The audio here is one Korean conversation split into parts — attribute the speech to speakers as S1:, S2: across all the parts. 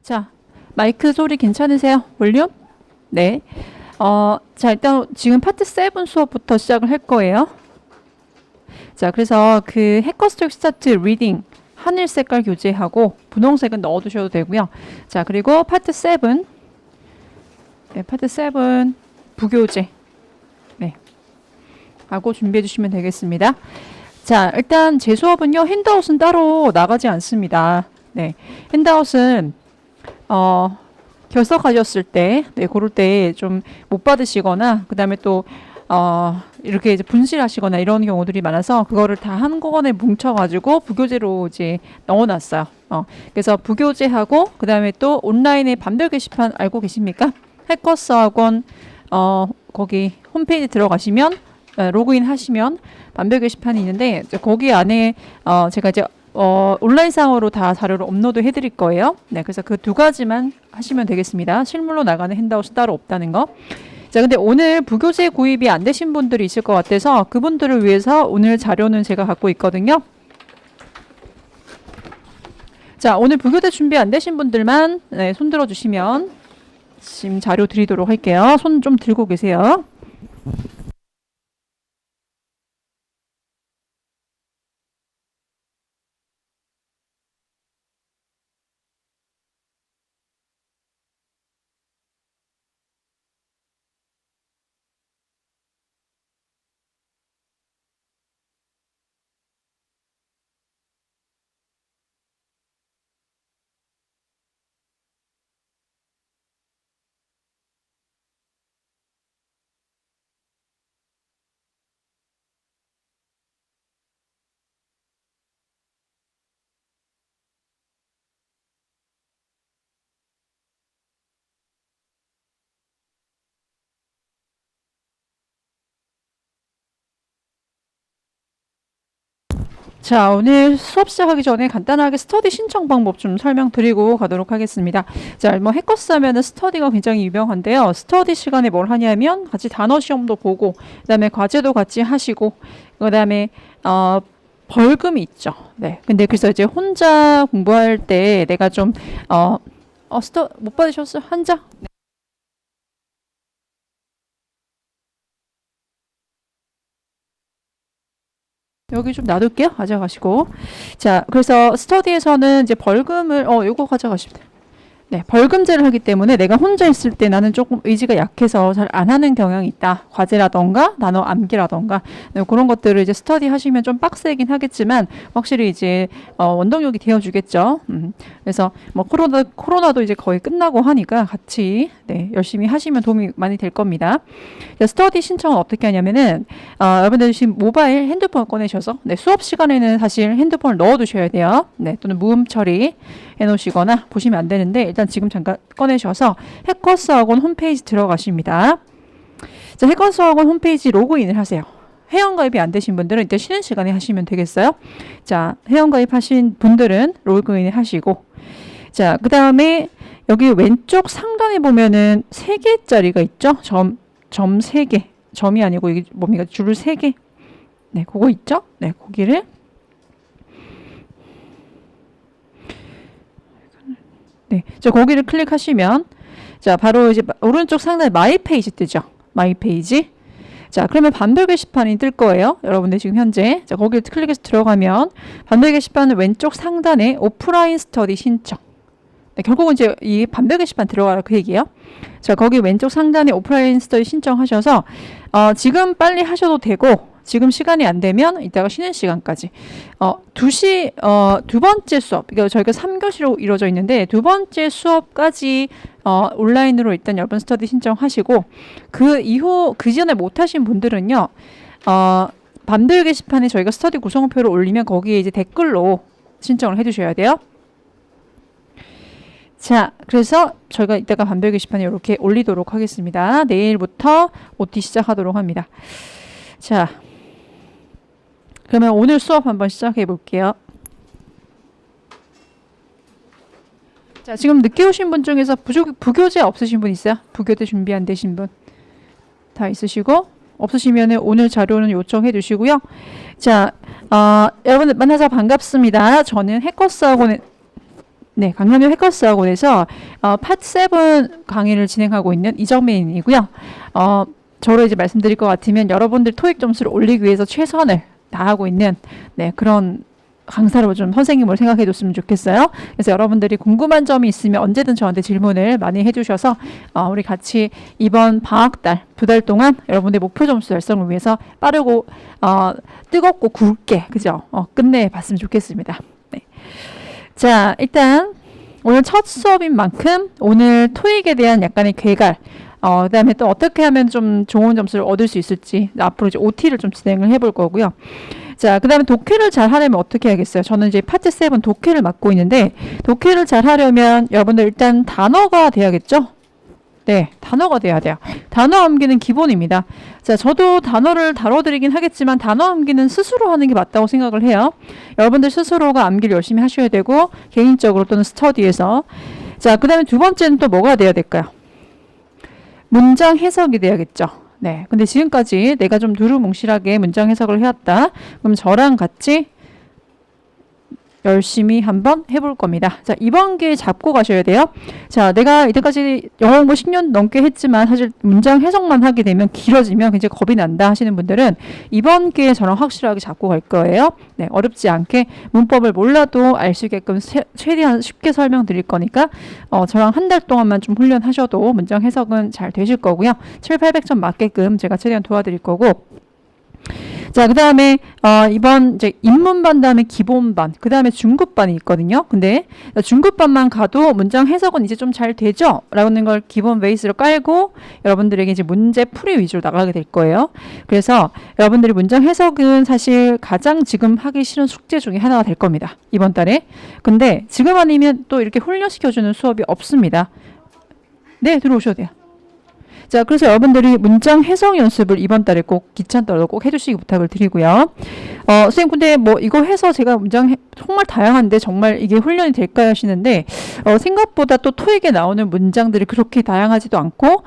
S1: 자, 마이크 소리 괜찮으세요? 볼륨? 네. 자, 일단 지금 파트 7 수업부터 시작을 할 거예요. 자, 그래서 그 해커스톡 스타트 리딩 하늘 색깔 교재하고 분홍색은 넣어두셔도 되고요. 자, 그리고 파트 7, 네, 파트 7 부교재, 네, 하고 준비해 주시면 되겠습니다. 자, 일단 제 수업은요, 핸드아웃은 따로 나가지 않습니다. 네, 핸드아웃은 결석하셨을 때, 네, 그럴 때 좀 못 받으시거나, 그 다음에 또, 이렇게 이제 분실하시거나 이런 경우들이 많아서 그거를 다 한꺼번에 뭉쳐가지고 부교재로 이제 넣어놨어요. 그래서 부교재하고, 그 다음에 또 온라인의 반별 게시판 알고 계십니까? 해커스 학원, 거기 홈페이지 들어가시면, 로그인 하시면 반별 게시판이 있는데, 거기 안에, 제가 이제 온라인상으로 다 자료를 업로드 해드릴 거예요. 네, 그래서 그 두 가지만 하시면 되겠습니다. 실물로 나가는 핸드아웃이 따로 없다는 거. 자, 근데 오늘 부교재 구입이 안 되신 분들이 있을 것 같아서 그분들을 위해서 오늘 자료는 제가 갖고 있거든요. 자, 오늘 부교재 준비 안 되신 분들만 네, 손 들어주시면 지금 자료 드리도록 할게요. 손 좀 들고 계세요. 자, 오늘 수업 시작하기 전에 간단하게 스터디 신청 방법 좀 설명드리고 가도록 하겠습니다. 자, 뭐 해커스 하면은 스터디가 굉장히 유명한데요. 스터디 시간에 뭘 하냐면 같이 단어 시험도 보고, 그다음에 과제도 같이 하시고, 그다음에 벌금이 있죠. 네. 근데 그래서 이제 혼자 공부할 때 내가 좀 못 받으셨어요? 한자? 여기 좀 놔둘게요. 가져가시고. 자, 그래서 스터디에서는 이제 벌금을, 요거 가져가시면 돼요. 네, 벌금제를 하기 때문에 내가 혼자 있을 때 나는 조금 의지가 약해서 잘 안 하는 경향이 있다. 과제라던가 단어 암기라던가 네, 그런 것들을 이제 스터디 하시면 좀 빡세긴 하겠지만 확실히 이제 원동력이 되어주겠죠. 그래서 뭐 코로나도 이제 거의 끝나고 하니까 같이 네, 열심히 하시면 도움이 많이 될 겁니다. 스터디 신청은 어떻게 하냐면은 여러분들 지금 모바일 핸드폰 꺼내셔서 네, 수업 시간에는 사실 핸드폰을 넣어두셔야 돼요. 네, 또는 무음 처리 해놓으시거나 보시면 안 되는데 일단 지금 잠깐 꺼내셔서 해커스 학원 홈페이지 들어가십니다. 자, 해커스 학원 홈페이지 로그인을 하세요. 회원가입이 안 되신 분들은 이때 쉬는 시간에 하시면 되겠어요. 자, 회원가입하신 분들은 로그인을 하시고, 자, 그 다음에 여기 왼쪽 상단에 보면은 3개짜리가 있죠? 점 3개. 점이 아니고 이게 뭡니까? 줄 3개. 네, 그거 있죠? 네, 거기를 네, 자, 거기를 클릭하시면 자, 바로 이제 오른쪽 상단에 마이 페이지 뜨죠. 마이 페이지. 자, 그러면 반별 게시판이 뜰 거예요. 여러분들 지금 현재. 자, 거기를 클릭해서 들어가면 반별 게시판은 왼쪽 상단에 오프라인 스터디 신청. 네, 결국은 이제 이 반별 게시판 들어가라 그 얘기예요. 자, 거기 왼쪽 상단에 오프라인 스터디 신청하셔서 지금 빨리 하셔도 되고 지금 시간이 안 되면 이따가 쉬는 시간까지 2시 두 번째 수업, 그러니까 저희가 3교시로 이루어져 있는데 두 번째 수업까지 온라인으로 일단 여러분 스터디 신청하시고 그 이후 그 전에 못 하신 분들은요 반별 게시판에 저희가 스터디 구성표를 올리면 거기에 이제 댓글로 신청을 해주셔야 돼요. 자, 그래서 저희가 이따가 반별 게시판에 이렇게 올리도록 하겠습니다. 내일부터 OT 시작하도록 합니다. 자, 그러면 오늘 수업 한번 시작해 볼게요. 자, 지금 늦게 오신 분 중에서 부교재 없으신 분 있어요? 부교재 준비 안 되신 분 다 있으시고 없으시면 오늘 자료는 요청해 주시고요. 자, 여러분들 만나서 반갑습니다. 저는 해커스 학원의 네, 강남역 해커스 학원에서 파트 7 강의를 진행하고 있는 이정민이고요. 저로 이제 말씀드릴 것 같으면 여러분들 토익 점수를 올리기 위해서 최선을 다하고 있는 네, 그런 강사로 좀 선생님을 생각해 줬으면 좋겠어요. 그래서 여러분들이 궁금한 점이 있으면 언제든 저한테 질문을 많이 해주셔서 우리 같이 이번 방학달 2달 동안 여러분들 목표 점수 달성을 위해서 빠르고 뜨겁고 굵게 그죠? 끝내봤으면 좋겠습니다. 네. 자, 일단 오늘 첫 수업인 만큼 오늘 토익에 대한 약간의 괴갈 그다음에 또 어떻게 하면 좀 좋은 점수를 얻을 수 있을지 앞으로 이제 OT를 좀 진행을 해볼 거고요. 자, 그 다음에 독해를 잘 하려면 어떻게 하겠어요? 저는 이제 파트 7 독해를 맡고 있는데 독해를 잘 하려면 여러분들 일단 단어가 돼야겠죠? 네, 단어가 돼야 돼요. 단어 암기는 기본입니다. 자, 저도 단어를 다뤄드리긴 하겠지만 단어 암기는 스스로 하는 게 맞다고 생각을 해요. 여러분들 스스로가 암기를 열심히 하셔야 되고 개인적으로 또는 스터디에서 자, 그 다음에 두 번째는 또 뭐가 돼야 될까요? 문장 해석이 돼야겠죠. 네, 근데 지금까지 내가 좀 두루뭉실하게 문장 해석을 해왔다. 그럼 저랑 같이 열심히 한번 해볼 겁니다. 자, 이번 기회에 잡고 가셔야 돼요. 자, 내가 이때까지 영어 공부 10년 넘게 했지만 사실 문장 해석만 하게 되면 길어지면 굉장히 겁이 난다 하시는 분들은 이번 기회에 저랑 확실하게 잡고 갈 거예요. 네, 어렵지 않게 문법을 몰라도 알 수 있게끔 최대한 쉽게 설명드릴 거니까 저랑 한 달 동안만 좀 훈련하셔도 문장 해석은 잘 되실 거고요. 700~800점 맞게끔 제가 최대한 도와드릴 거고 자, 그 다음에 이번 이제 입문반 다음에 기본반, 그 다음에 중급반이 있거든요. 근데 중급반만 가도 문장 해석은 이제 좀 잘 되죠? 라는 걸 기본 베이스로 깔고 여러분들에게 이제 문제 풀이 위주로 나가게 될 거예요. 그래서 여러분들이 문장 해석은 사실 가장 지금 하기 싫은 숙제 중에 하나가 될 겁니다. 이번 달에. 근데 지금 아니면 또 이렇게 훈련시켜주는 수업이 없습니다. 네, 들어오셔도 돼요. 자, 그래서 여러분들이 문장 해석 연습을 이번 달에 꼭 귀찮더라도 꼭 해주시기 부탁을 드리고요. 선생님, 근데 뭐 이거 해서 제가 문장 정말 다양한데 정말 이게 훈련이 될까요? 하시는데, 생각보다 또 토익에 나오는 문장들이 그렇게 다양하지도 않고,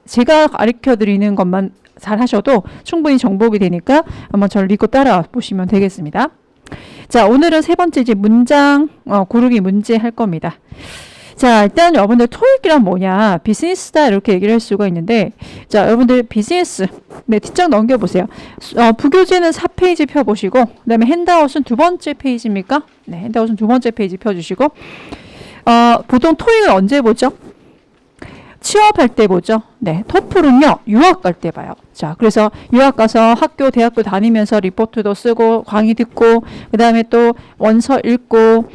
S1: 제가 가르쳐 드리는 것만 잘 하셔도 충분히 정복이 되니까 한번 저를 믿고 따라 보시면 되겠습니다. 자, 오늘은 세 번째 이제 문장 고르기 문제 할 겁니다. 자, 일단 여러분들 토익이란 뭐냐, 비즈니스다 이렇게 얘기를 할 수가 있는데, 자, 여러분들 비즈니스 네, 뒷장 넘겨보세요. 부교재는 4페이지 펴보시고, 그 다음에 핸드아웃은 두 번째 페이지입니까? 네, 핸드아웃은 두 번째 페이지 펴주시고, 보통 토익을 언제 보죠? 취업할 때 보죠. 네, 토플은요, 유학 갈 때 봐요. 자, 그래서 유학 가서 학교, 대학교 다니면서 리포트도 쓰고, 강의 듣고, 그 다음에 또 원서 읽고,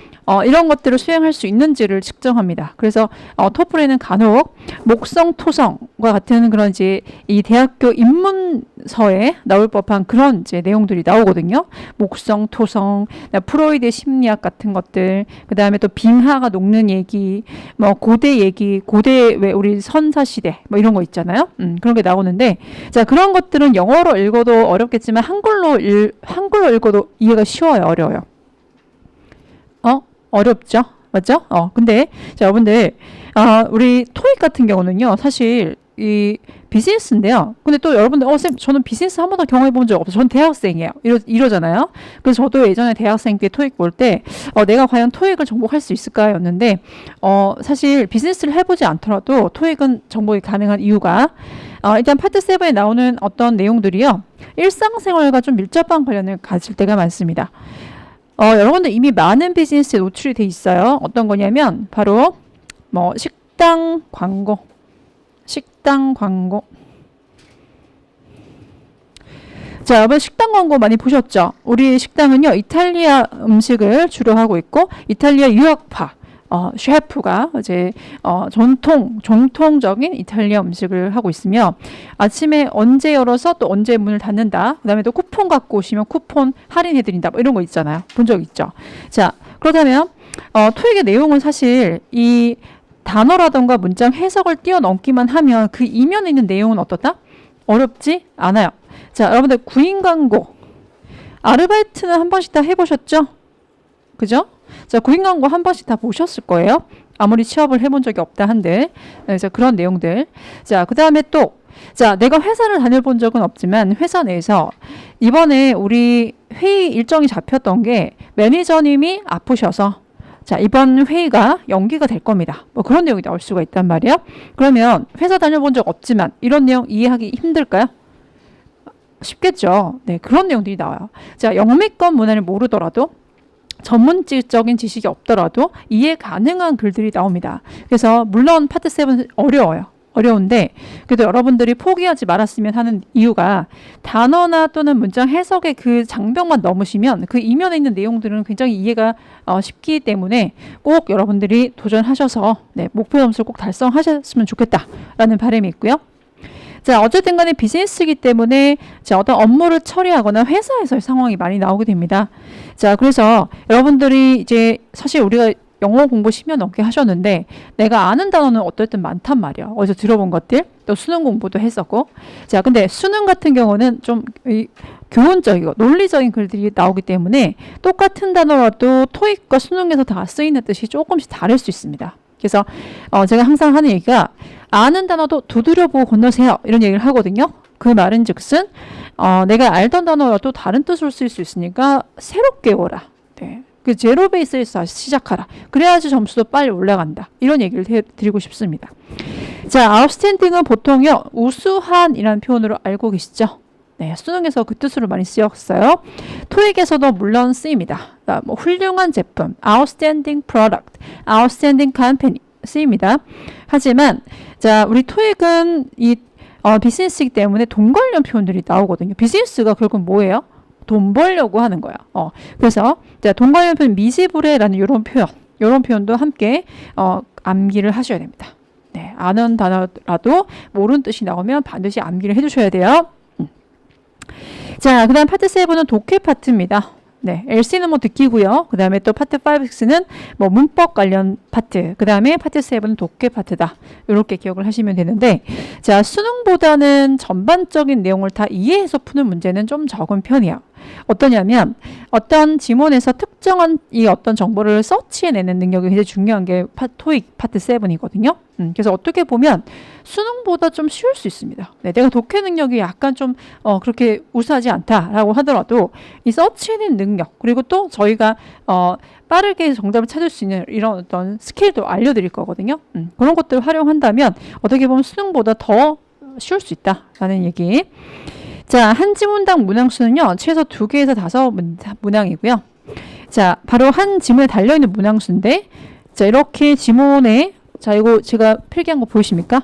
S1: 이런 것들을 수행할 수 있는지를 측정합니다. 그래서 토플에는 간혹 목성 토성과 같은 그런 이제 이 대학교 입문서에 나올 법한 그런 이제 내용들이 나오거든요. 목성 토성, 프로이드의 심리학 같은 것들, 그 다음에 또 빙하가 녹는 얘기, 뭐 고대 얘기, 고대 왜 우리 선사 시대 뭐 이런 거 있잖아요. 그런 게 나오는데, 자, 그런 것들은 영어로 읽어도 어렵겠지만 한글로 읽어도 이해가 쉬워요, 어려워요? 어렵죠? 맞죠? 근데, 자, 여러분들, 우리 토익 같은 경우는요, 사실, 이 비즈니스인데요. 근데 또 여러분들, 쌤, 저는 비즈니스 한 번도 경험해 본 적 없어요. 저는 대학생이에요. 이러잖아요. 그래서 저도 예전에 대학생 때 토익 볼 때, 내가 과연 토익을 정복할 수 있을까? 였는데, 사실 비즈니스를 해보지 않더라도 토익은 정복이 가능한 이유가, 일단 파트 7에 나오는 어떤 내용들이요, 일상생활과 좀 밀접한 관련을 가질 때가 많습니다. 여러분들 이미 많은 비즈니스에 노출이 돼 있어요. 어떤 거냐면 바로 뭐 식당 광고. 자, 여러분 식당 광고 많이 보셨죠? 우리 식당은요, 이탈리아 음식을 주로 하고 있고 이탈리아 유학파 셰프가 이제 정통적인 이탈리아 음식을 하고 있으며, 아침에 언제 열어서 또 언제 문을 닫는다. 그다음에 또 쿠폰 갖고 오시면 쿠폰 할인해 드린다. 뭐 이런 거 있잖아요. 본 적 있죠. 자, 그렇다면 토익의 내용은 사실 이 단어라던가 문장 해석을 뛰어넘기만 하면 그 이면에 있는 내용은 어떻다? 어렵지 않아요. 자, 여러분들 구인 광고, 아르바이트는 한 번씩 다 해보셨죠? 그죠? 자, 구인 광고 한 번씩 다 보셨을 거예요. 아무리 취업을 해본 적이 없다 한들. 그래서 그런 내용들. 자, 그 다음에 또, 자, 내가 회사를 다녀본 적은 없지만 회사 내에서 이번에 우리 회의 일정이 잡혔던 게 매니저님이 아프셔서 자, 이번 회의가 연기가 될 겁니다. 뭐 그런 내용이 나올 수가 있단 말이에요. 그러면 회사 다녀본 적 없지만 이런 내용 이해하기 힘들까요? 쉽겠죠. 네, 그런 내용들이 나와요. 자, 영미권 문화를 모르더라도 전문적인 지식이 없더라도 이해 가능한 글들이 나옵니다. 그래서 물론 파트 7 어려워요. 어려운데 그래도 여러분들이 포기하지 말았으면 하는 이유가 단어나 또는 문장 해석의 그 장벽만 넘으시면 그 이면에 있는 내용들은 굉장히 이해가 쉽기 때문에 꼭 여러분들이 도전하셔서 네, 목표 점수를 꼭 달성하셨으면 좋겠다라는 바람이 있고요. 자, 어쨌든 간에 비즈니스이기 때문에 자, 어떤 업무를 처리하거나 회사에서의 상황이 많이 나오게 됩니다. 자, 그래서 여러분들이 이제 사실 우리가 영어 공부 10년 넘게 하셨는데 내가 아는 단어는 어쨌든 많단 말이야. 어디서 들어본 것들, 또 수능 공부도 했었고. 자, 근데 수능 같은 경우는 좀 교훈적이고 논리적인 글들이 나오기 때문에 똑같은 단어라도 토익과 수능에서 다 쓰이는 뜻이 조금씩 다를 수 있습니다. 그래서 제가 항상 하는 얘기가 아는 단어도 두드려보고 건너세요. 이런 얘기를 하거든요. 그 말은 즉슨 내가 알던 단어라도 다른 뜻으로 쓸 수 있으니까 새롭게 외워라. 네. 그 제로 베이스에서 시작하라. 그래야지 점수도 빨리 올라간다. 이런 얘기를 드리고 싶습니다. 자, outstanding은 보통요. 우수한이라는 표현으로 알고 계시죠? 네, 수능에서 그 뜻으로 많이 쓰였어요. 토익에서도 물론 쓰입니다. 뭐 훌륭한 제품, outstanding product, outstanding company 쓰입니다. 하지만 자, 우리 토익은 이 비즈니스이기 때문에 돈 관련 표현들이 나오거든요. 비즈니스가 결국 뭐예요? 돈 벌려고 하는 거야. 그래서 자, 돈 관련 표현 미지불해라는 이런 표현도 함께 암기를 하셔야 됩니다. 네, 아는 단어라도 모르는 뜻이 나오면 반드시 암기를 해주셔야 돼요. 자, 그 다음 파트 7은 독해 파트입니다. 네, LC는 뭐 듣기고요. 그 다음에 또 파트 5, 6는 뭐 문법 관련 파트. 그 다음에 파트 7은 독해 파트다. 이렇게 기억을 하시면 되는데, 자, 수능보다는 전반적인 내용을 다 이해해서 푸는 문제는 좀 적은 편이에요. 어떠냐면 어떤 지문에서 특정한 이 어떤 정보를 서치해내는 능력이 굉장히 중요한 게 토익 파트 7이거든요. 그래서 어떻게 보면 수능보다 좀 쉬울 수 있습니다. 네, 내가 독해 능력이 약간 좀 그렇게 우수하지 않다라고 하더라도 이 서치해내는 능력 그리고 또 저희가 빠르게 정답을 찾을 수 있는 이런 어떤 스킬도 알려드릴 거거든요. 그런 것들을 활용한다면 어떻게 보면 수능보다 더 쉬울 수 있다라는 얘기. 자, 한 지문당 문항수는요, 최소 2개에서 5문항이고요. 자, 바로 한 지문에 달려있는 문항수인데, 자, 이렇게 지문에, 자, 이거 제가 필기한 거 보이십니까?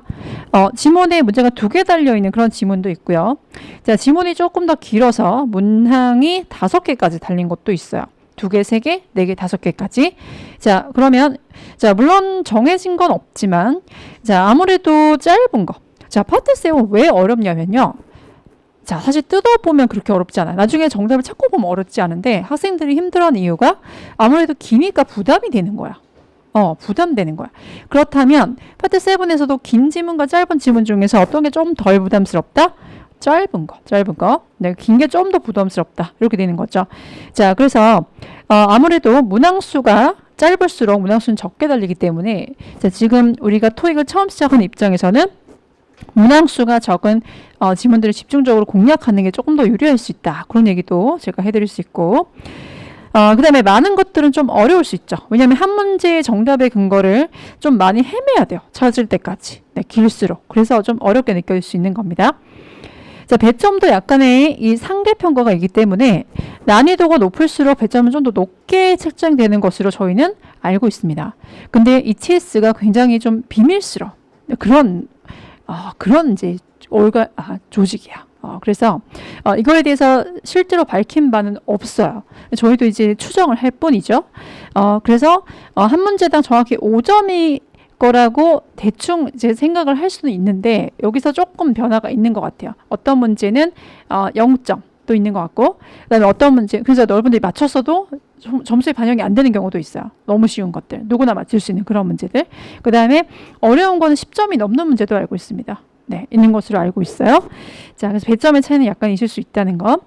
S1: 지문에 문제가 2개 달려있는 그런 지문도 있고요. 자, 지문이 조금 더 길어서 문항이 5개까지 달린 것도 있어요. 2개, 3개, 4개, 5개까지. 자, 그러면, 자, 물론 정해진 건 없지만, 자, 아무래도 짧은 거. 자, 파트 7은 왜 어렵냐면요. 자, 사실 뜯어보면 그렇게 어렵지 않아요. 나중에 정답을 찾고 보면 어렵지 않은데 학생들이 힘들어하는 이유가 아무래도 기니까 부담이 되는 거야. 부담되는 거야. 그렇다면 파트 7에서도 긴 지문과 짧은 지문 중에서 어떤 게 좀 덜 부담스럽다? 짧은 거. 네, 긴 게 좀 더 부담스럽다. 이렇게 되는 거죠. 자, 그래서 아무래도 문항수가 짧을수록 문항수는 적게 달리기 때문에 자, 지금 우리가 토익을 처음 시작하는 입장에서는 문항수가 적은 지문들을 집중적으로 공략하는 게 조금 더 유리할 수 있다. 그런 얘기도 제가 해드릴 수 있고 그 다음에 많은 것들은 좀 어려울 수 있죠. 왜냐하면 한 문제의 정답의 근거를 좀 많이 헤매야 돼요. 찾을 때까지. 네, 길수록. 그래서 좀 어렵게 느껴질 수 있는 겁니다. 자, 배점도 약간의 이 상대평가가 있기 때문에 난이도가 높을수록 배점은 좀 더 높게 책정되는 것으로 저희는 알고 있습니다. 근데 ETS가 굉장히 좀 비밀스러워. 그런 이제 조직이야. 그래서 이거에 대해서 실제로 밝힌 바는 없어요. 저희도 이제 추정을 할 뿐이죠. 그래서 한 문제당 정확히 5점이 거라고 대충 이제 생각을 할 수는 있는데 여기서 조금 변화가 있는 것 같아요. 어떤 문제는 0점도 있는 것 같고 그다음에 어떤 문제 그래서 여러분들이 맞췄어도 점수에 반영이 안 되는 경우도 있어요. 너무 쉬운 것들 누구나 맞출 수 있는 그런 문제들. 그 다음에 어려운 거는 10점이 넘는 문제도 알고 있습니다. 네, 있는 것으로 알고 있어요. 자, 그래서 배점의 차이는 약간 있을 수 있다는 거.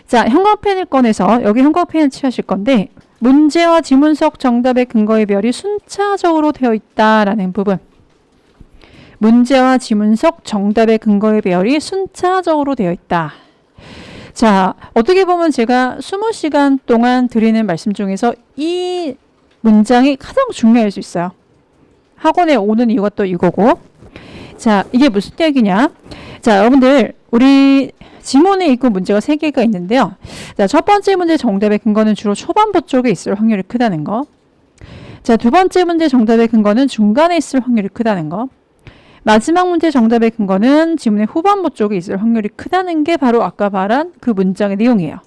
S1: 자, 형광펜을 꺼내서 여기 형광펜을 칠하실 건데 문제와 지문석 정답의 근거의 별이 순차적으로 되어 있다라는 부분. 문제와 지문석 정답의 근거의 별이 순차적으로 되어 있다. 자, 어떻게 보면 제가 20시간 동안 드리는 말씀 중에서 이 문장이 가장 중요할 수 있어요. 학원에 오는 이유가 또 이거고. 자, 이게 무슨 얘기냐? 자, 여러분들 우리 지문에 있고 문제가 3개가 있는데요. 자, 첫 번째 문제 정답의 근거는 주로 초반부 쪽에 있을 확률이 크다는 거. 자, 두 번째 문제 정답의 근거는 중간에 있을 확률이 크다는 거. 마지막 문제 정답의 근거는 지문의 후반부 쪽에 있을 확률이 크다는 게 바로 아까 말한 그 문장의 내용이에요.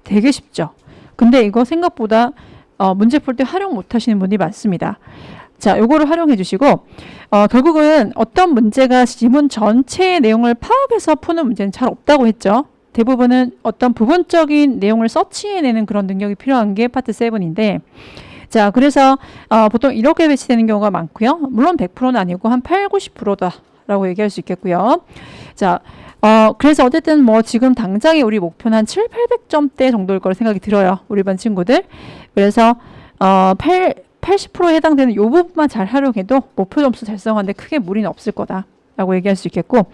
S1: 되게 쉽죠? 근데 이거 생각보다 문제 풀 때 활용 못 하시는 분이 많습니다. 자, 요거를 활용해 주시고 결국은 어떤 문제가 지문 전체의 내용을 파악해서 푸는 문제는 잘 없다고 했죠. 대부분은 어떤 부분적인 내용을 서치해내는 그런 능력이 필요한 게 파트 7인데 자, 그래서 보통 이렇게 배치되는 경우가 많고요. 물론 100%는 아니고 한 8, 90%다라고 얘기할 수 있겠고요. 자, 그래서 어쨌든 뭐 지금 당장의 우리 목표는 한 7, 800점대 정도일 거라 생각이 들어요. 우리 반 친구들. 그래서 80%에 해당되는 이 부분만 잘 활용해도 목표 점수 달성하는데 크게 무리는 없을 거다라고 얘기할 수 있겠고,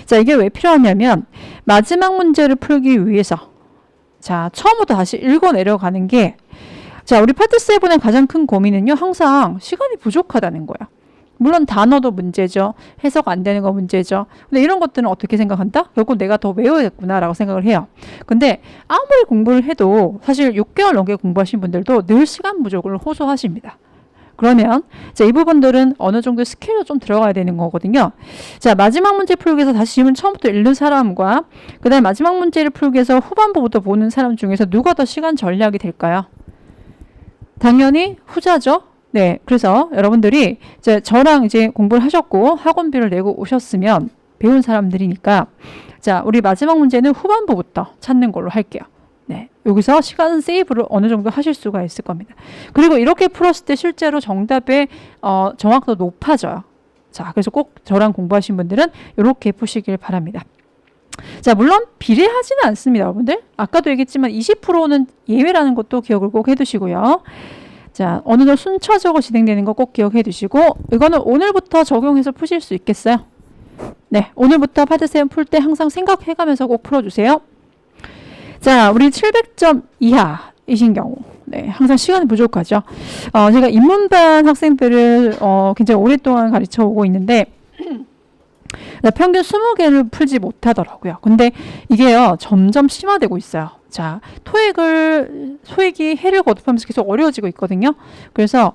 S1: 자, 이게 왜 필요하냐면 마지막 문제를 풀기 위해서 자, 처음부터 다시 읽어 내려가는 게 자, 우리 파트 7의 가장 큰 고민은요, 항상 시간이 부족하다는 거야. 물론 단어도 문제죠. 해석 안 되는 거 문제죠. 근데 이런 것들은 어떻게 생각한다? 결국 내가 더 외워야겠구나라고 생각을 해요. 근데 아무리 공부를 해도 사실 6개월 넘게 공부하신 분들도 늘 시간 부족을 호소하십니다. 그러면 자, 이 부분들은 어느 정도 스킬도 좀 들어가야 되는 거거든요. 자, 마지막 문제 풀기 위해서 다시 지문 처음부터 읽는 사람과 그 다음에 마지막 문제를 풀기 위해서 후반부부터 보는 사람 중에서 누가 더 시간 전략이 될까요? 당연히 후자죠. 네, 그래서 여러분들이 이제 저랑 이제 공부를 하셨고 학원비를 내고 오셨으면 배운 사람들이니까 자, 우리 마지막 문제는 후반부부터 찾는 걸로 할게요. 네, 여기서 시간 세이브를 어느 정도 하실 수가 있을 겁니다. 그리고 이렇게 풀었을 때 실제로 정답의 정확도가 높아져요. 자, 그래서 꼭 저랑 공부하신 분들은 이렇게 푸시길 바랍니다. 자, 물론 비례하지는 않습니다, 여러분들. 아까도 얘기했지만 20%는 예외라는 것도 기억을 꼭 해두시고요. 자, 어느 정도 순차적으로 진행되는 거 꼭 기억해 두시고 이거는 오늘부터 적용해서 푸실 수 있겠어요? 네, 오늘부터 파트 7 풀 때 항상 생각해가면서 꼭 풀어주세요. 자, 우리 700점 이하이신 경우 네, 항상 시간이 부족하죠. 제가 인문반 학생들을 굉장히 오랫동안 가르쳐 오고 있는데 평균 20개를 풀지 못하더라고요. 근데 이게요, 점점 심화되고 있어요. 자, 토익이 해를 거듭하면서 계속 어려워지고 있거든요. 그래서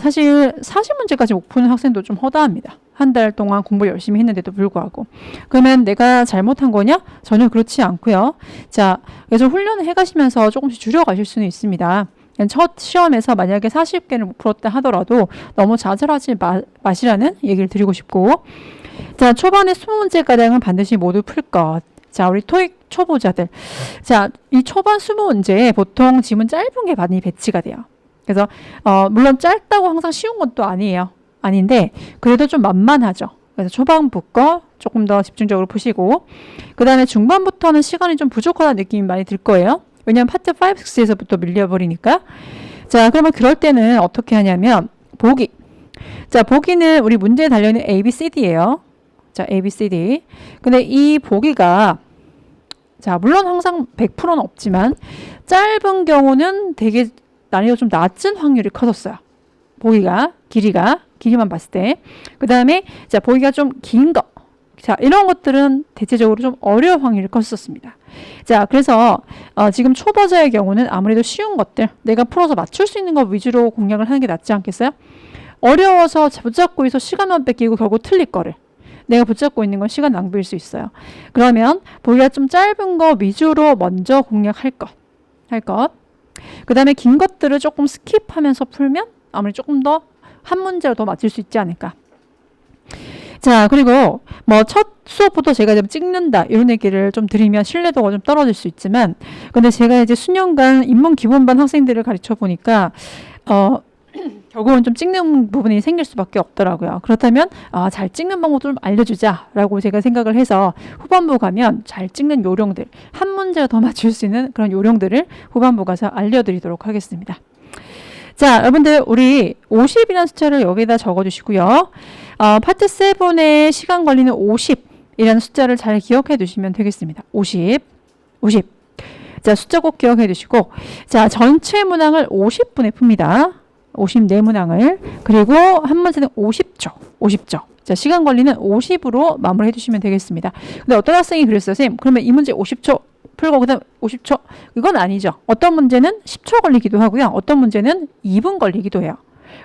S1: 사실 40문제까지 못 푸는 학생도 좀 허다합니다. 한 달 동안 공부 열심히 했는데도 불구하고. 그러면 내가 잘못한 거냐? 전혀 그렇지 않고요. 자, 그래서 훈련을 해가시면서 조금씩 줄여가실 수는 있습니다. 첫 시험에서 만약에 40개를 못 풀었다 하더라도 너무 좌절하지 마시라는 얘기를 드리고 싶고, 자, 초반에 20문제가량은 반드시 모두 풀 것. 자, 우리 토익 초보자들. 자, 이 초반 20문제에 보통 지문 짧은 게 많이 배치가 돼요. 그래서 물론 짧다고 항상 쉬운 것도 아니에요. 아닌데 그래도 좀 만만하죠. 그래서 초반부 거 조금 더 집중적으로 푸시고 그 다음에 중반부터는 시간이 좀 부족하다는 느낌이 많이 들 거예요. 왜냐하면 파트 5, 6에서부터 밀려버리니까. 자, 그러면 그럴 때는 어떻게 하냐면 보기. 자, 보기는 우리 문제에 달려있는 A, B, C, D예요. 자, A, B, C, D. 근데 이 보기가 자, 물론 항상 100%는 없지만 짧은 경우는 되게 난이도가 좀 낮은 확률이 커졌어요. 보기가 길이만 봤을 때. 그 다음에 자, 보기가 좀 긴 거. 자, 이런 것들은 대체적으로 좀 어려울 확률이 컸었습니다. 자, 그래서 지금 초보자의 경우는 아무래도 쉬운 것들 내가 풀어서 맞출 수 있는 것 위주로 공략을 하는 게 낫지 않겠어요? 어려워서 붙잡고 있어 시간만 뺏기고 결국 틀릴 거를 내가 붙잡고 있는 건 시간 낭비일 수 있어요. 그러면 보기가 좀 짧은 거 위주로 먼저 공략할 것. 그 다음에 긴 것들을 조금 스킵하면서 풀면 아무리 조금 더 한 문제로 더 맞출 수 있지 않을까. 자, 그리고 뭐 첫 수업부터 제가 좀 찍는다 이런 얘기를 좀 드리면 신뢰도가 좀 떨어질 수 있지만, 근데 제가 이제 수년간 인문 기본반 학생들을 가르쳐 보니까 결국은 좀 찍는 부분이 생길 수밖에 없더라고요. 그렇다면 잘 찍는 방법도 좀 알려주자라고 제가 생각을 해서 후반부 가면 잘 찍는 요령들, 한 문제가 더 맞출 수 있는 그런 요령들을 후반부 가서 알려드리도록 하겠습니다. 자, 여러분들 우리 50이라는 숫자를 여기다 적어주시고요. 파트 7의 시간 걸리는 50이라는 숫자를 잘 기억해 두시면 되겠습니다. 50. 자, 숫자 꼭 기억해 두시고 자, 전체 문항을 50분에 풉니다. 54문항을. 그리고 한 문제는 50초. 자, 시간 관리는 50으로 마무리해 주시면 되겠습니다. 근데 어떤 학생이 그랬어요. 선생님, 그러면 이 문제 50초 풀고 그다음 50초. 이건 아니죠. 어떤 문제는 10초 걸리기도 하고요. 어떤 문제는 2분 걸리기도 해요.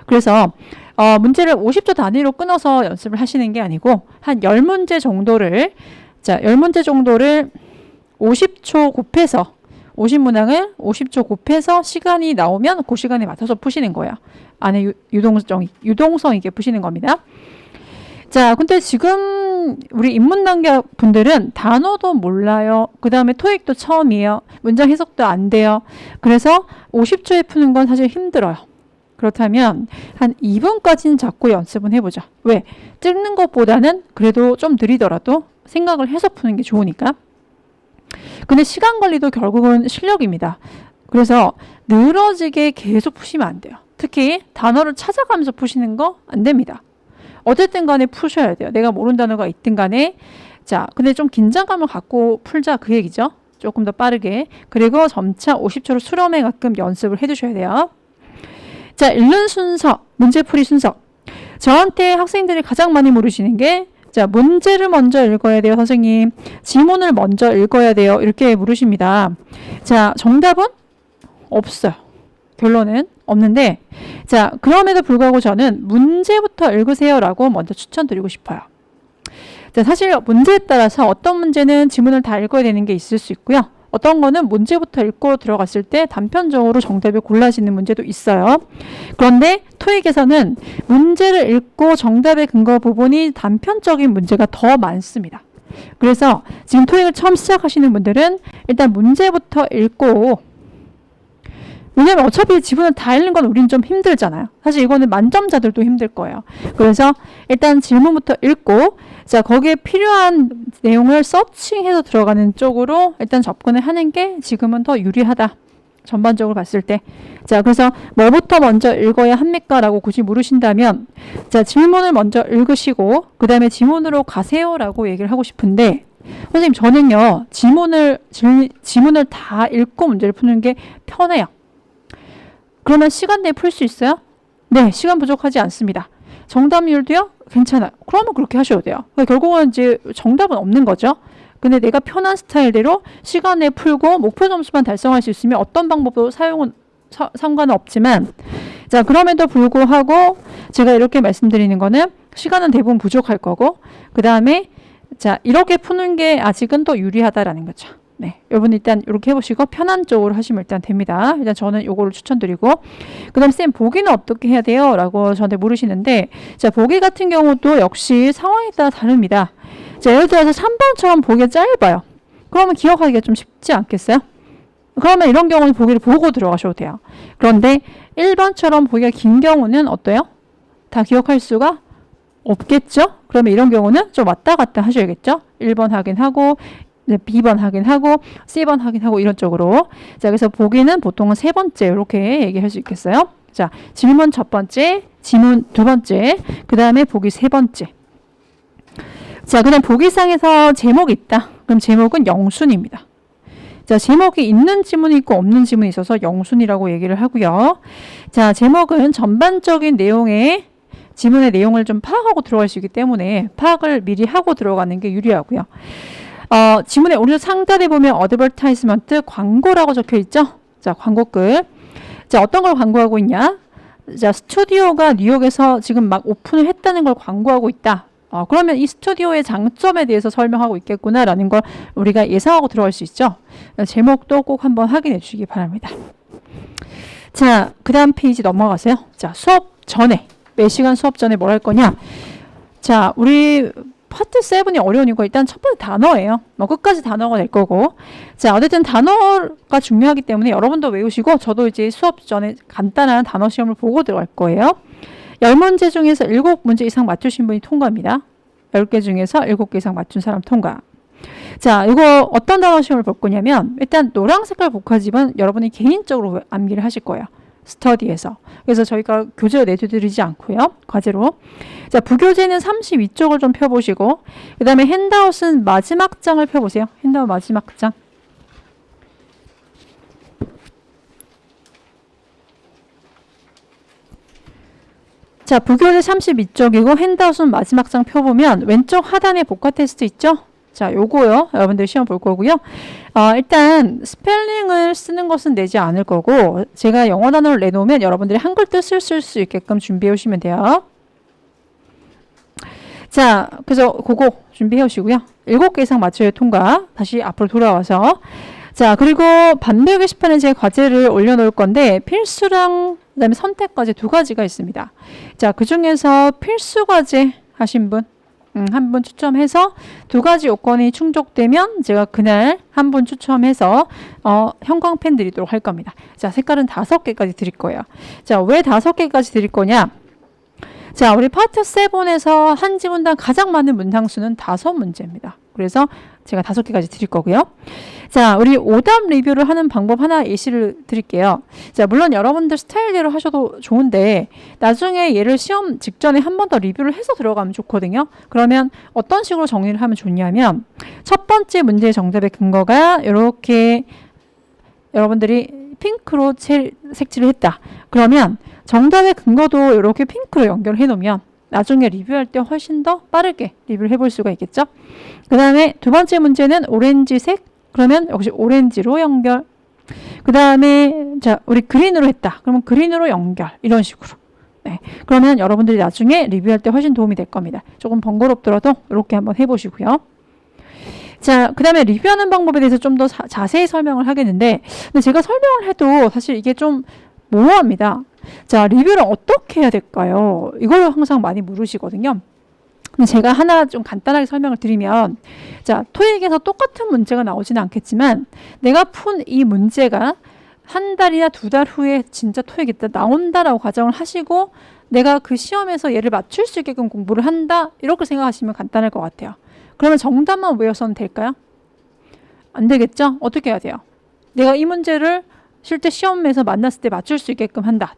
S1: 그래서 문제를 50초 단위로 끊어서 연습을 하시는 게 아니고 한 10문제 정도를 50초 곱해서 50문항을 50초 곱해서 시간이 나오면 그 시간에 맞춰서 푸시는 거예요. 안에 유동성 있게 푸시는 겁니다. 자, 근데 지금 우리 인문단계 분들은 단어도 몰라요. 그 다음에 토익도 처음이에요. 문장 해석도 안 돼요. 그래서 50초에 푸는 건 사실 힘들어요. 그렇다면 한 2분까지는 자꾸 연습은 해보자. 왜? 찍는 것보다는 그래도 좀 느리더라도 생각을 해서 푸는 게 좋으니까. 근데 시간 관리도 결국은 실력입니다. 그래서 늘어지게 계속 푸시면 안 돼요. 특히 단어를 찾아가면서 푸시는 거 안 됩니다. 어쨌든 간에 푸셔야 돼요. 내가 모르는 단어가 있든 간에. 자, 근데 좀 긴장감을 갖고 풀자 그 얘기죠. 조금 더 빠르게. 그리고 점차 50초로 수렴에 가끔 연습을 해두셔야 돼요. 자, 읽는 순서, 문제풀이 순서. 저한테 학생들이 가장 많이 물으시는 게 자, 문제를 먼저 읽어야 돼요, 선생님. 지문을 먼저 읽어야 돼요. 이렇게 물으십니다. 자, 정답은 없어요. 결론은 없는데, 자, 그럼에도 불구하고 저는 문제부터 읽으세요라고 먼저 추천드리고 싶어요. 자, 사실 문제에 따라서 어떤 문제는 지문을 다 읽어야 되는 게 있을 수 있고요. 어떤 거는 문제부터 읽고 들어갔을 때 단편적으로 정답을 골라지는 문제도 있어요. 그런데 토익에서는 문제를 읽고 정답의 근거 부분이 단편적인 문제가 더 많습니다. 그래서 지금 토익을 처음 시작하시는 분들은 일단 문제부터 읽고, 왜냐면 어차피 지문을 다 읽는 건 우린 좀 힘들잖아요. 사실 이거는 만점자들도 힘들 거예요. 그래서 일단 질문부터 읽고, 자, 거기에 필요한 내용을 서칭해서 들어가는 쪽으로 일단 접근을 하는 게 지금은 더 유리하다. 전반적으로 봤을 때. 자, 그래서 뭐부터 먼저 읽어야 합니까? 라고 굳이 물으신다면, 자, 질문을 먼저 읽으시고, 그 다음에 지문으로 가세요. 라고 얘기를 하고 싶은데, 선생님, 저는요, 지문을 다 읽고 문제를 푸는 게 편해요. 그러면 시간 내에 풀 수 있어요? 네, 시간 부족하지 않습니다. 정답률도요? 괜찮아요. 그러면 그렇게 하셔도 돼요. 결국은 이제 정답은 없는 거죠. 근데 내가 편한 스타일대로 시간 내에 풀고 목표 점수만 달성할 수 있으면 어떤 방법도 사용은 상관은 없지만, 자, 그럼에도 불구하고 제가 이렇게 말씀드리는 거는 시간은 대부분 부족할 거고, 그 다음에 자, 이렇게 푸는 게 아직은 더 유리하다라는 거죠. 네, 여러분 일단 이렇게 해보시고 편한 쪽으로 하시면 일단 됩니다. 일단 저는 요거를 추천드리고, 그 다음 쌤 보기는 어떻게 해야 돼요? 라고 저한테 물으시는데, 자, 보기 같은 경우도 역시 상황에 따라 다릅니다. 자, 예를 들어서 3번처럼 보기가 짧아요. 그러면 기억하기가 좀 쉽지 않겠어요? 그러면 이런 경우는 보기를 보고 들어가셔도 돼요. 그런데 1번처럼 보기가 긴 경우는 어때요? 다 기억할 수가 없겠죠? 그러면 이런 경우는 좀 왔다 갔다 하셔야겠죠? 1번 확인하고, B번 확인하고, C번 확인하고 이런 쪽으로. 자, 그래서 보기는 보통은 세 번째 이렇게 얘기할 수 있겠어요. 자, 질문 첫 번째, 지문 두 번째, 그 다음에 보기 세 번째. 자, 그다음 보기상에서 제목이 있다. 그럼 제목은 영순입니다. 자, 제목이 있는 지문이 있고 없는 지문이 있어서 영순이라고 얘기를 하고요. 자, 제목은 전반적인 내용의 지문의 내용을 좀 파악하고 들어갈 수 있기 때문에 파악을 미리 하고 들어가는 게 유리하고요. 지문의 오른쪽 상단에 보면 어드버타이즈먼트 광고라고 적혀 있죠. 자, 광고 끝. 자, 어떤 걸 광고하고 있냐? 자, 스튜디오가 뉴욕에서 지금 막 오픈을 했다는 걸 광고하고 있다. 그러면 이 스튜디오의 장점에 대해서 설명하고 있겠구나라는 걸 우리가 예상하고 들어갈 수 있죠. 제목도 꼭 한번 확인해 주시기 바랍니다. 자, 그 다음 페이지 넘어가세요. 자, 수업 전에, 몇 시간 수업 전에 뭘 할 거냐? 자, 우리 파트 7이 어려운 이유가 일단 첫 번째 단어예요. 끝까지 단어가 될 거고. 자, 어쨌든 단어가 중요하기 때문에 여러분도 외우시고, 저도 이제 수업 전에 간단한 단어 시험을 보고 들어갈 거예요. 10문제 중에서 7문제 이상 맞추신 분이 통과입니다. 10개 중에서 7개 이상 맞춘 사람 통과. 자, 이거 어떤 단어 시험을 볼 거냐면, 일단 노란 색깔 복화집은 여러분이 개인적으로 암기를 하실 거예요. 스터디에서. 그래서 저희가 교재로 내드리지 않고요. 과제로. 자, 부교재는 32쪽을 좀 펴보시고, 그 다음에 핸드아웃은 마지막 장을 펴보세요. 핸드아웃 마지막 장. 자, 부교재 32쪽이고 핸드아웃은 마지막 장 펴보면 왼쪽 하단에 복화 테스트 있죠? 자, 요거요. 여러분들 시험 볼 거고요. 일단 스펠링을 쓰는 것은 내지 않을 거고 제가 영어 단어를 내놓으면 여러분들이 한글 뜻을 쓸 수 있게끔 준비해 오시면 돼요. 자, 그래서 그거 준비해 오시고요. 7개 이상 맞춰야 통과. 다시 앞으로 돌아와서 자, 그리고 반대 게시판에 제 과제를 올려놓을 건데 필수랑 그다음에 선택과제 두 가지가 있습니다. 자, 그 중에서 필수 과제 하신 분 한 분 추첨해서 두 가지 요건이 충족되면 제가 그날 한 분 추첨해서 형광펜 드리도록 할 겁니다. 자, 색깔은 5개까지 드릴 거예요. 자, 왜 5개까지 드릴 거냐? 자, 우리 파트 7에서 한 지문당 가장 많은 문항수는 5문제입니다. 그래서 제가 5개까지 드릴 거고요. 자, 우리 오답 리뷰를 하는 방법 하나 예시를 드릴게요. 자, 물론 여러분들 스타일대로 하셔도 좋은데 나중에 얘를 시험 직전에 한 번 더 리뷰를 해서 들어가면 좋거든요. 그러면 어떤 식으로 정리를 하면 좋냐면 첫 번째 문제의 정답의 근거가 이렇게 여러분들이 핑크로 색칠을 했다. 그러면 정답의 근거도 이렇게 핑크로 연결해 놓으면 나중에 리뷰할 때 훨씬 더 빠르게 리뷰를 해볼 수가 있겠죠. 그 다음에 두 번째 문제는 오렌지색. 그러면 역시 오렌지로 연결. 그 다음에 자, 우리 그린으로 했다. 그러면 그린으로 연결. 이런 식으로. 네. 그러면 여러분들이 나중에 리뷰할 때 훨씬 도움이 될 겁니다. 조금 번거롭더라도 이렇게 한번 해보시고요. 자, 그 다음에 리뷰하는 방법에 대해서 좀 더 자세히 설명을 하겠는데 근데 제가 설명을 해도 사실 이게 좀 모호합니다. 자, 리뷰를 어떻게 해야 될까요? 이걸 항상 많이 물으시거든요. 근데 제가 하나 좀 간단하게 설명을 드리면 자, 토익에서 똑같은 문제가 나오지는 않겠지만 내가 푼 이 문제가 한 달이나 2달 후에 진짜 토익이 나온다라고 가정을 하시고 내가 그 시험에서 얘를 맞출 수 있게끔 공부를 한다 이렇게 생각하시면 간단할 것 같아요. 그러면 정답만 외워서는 될까요? 안 되겠죠? 어떻게 해야 돼요? 내가 이 문제를 실제 시험에서 만났을 때 맞출 수 있게끔 한다.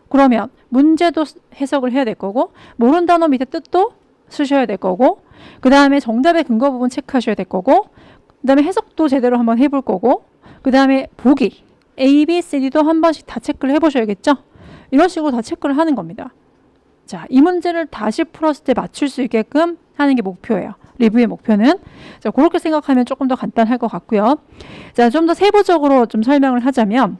S1: 그러면 문제도 해석을 해야 될 거고 모르는 단어 밑에 뜻도 쓰셔야 될 거고 그 다음에 정답의 근거 부분 체크하셔야 될 거고 그 다음에 해석도 제대로 한번 해볼 거고 그 다음에 보기 A, B, C, D도 한 번씩 다 체크를 해보셔야겠죠? 이런 식으로 다 체크를 하는 겁니다. 자, 이 문제를 다시 풀었을 때 맞출 수 있게끔 하는 게 목표예요. 리뷰의 목표는. 자, 그렇게 생각하면 조금 더 간단할 것 같고요. 자, 좀 더 세부적으로 좀 설명을 하자면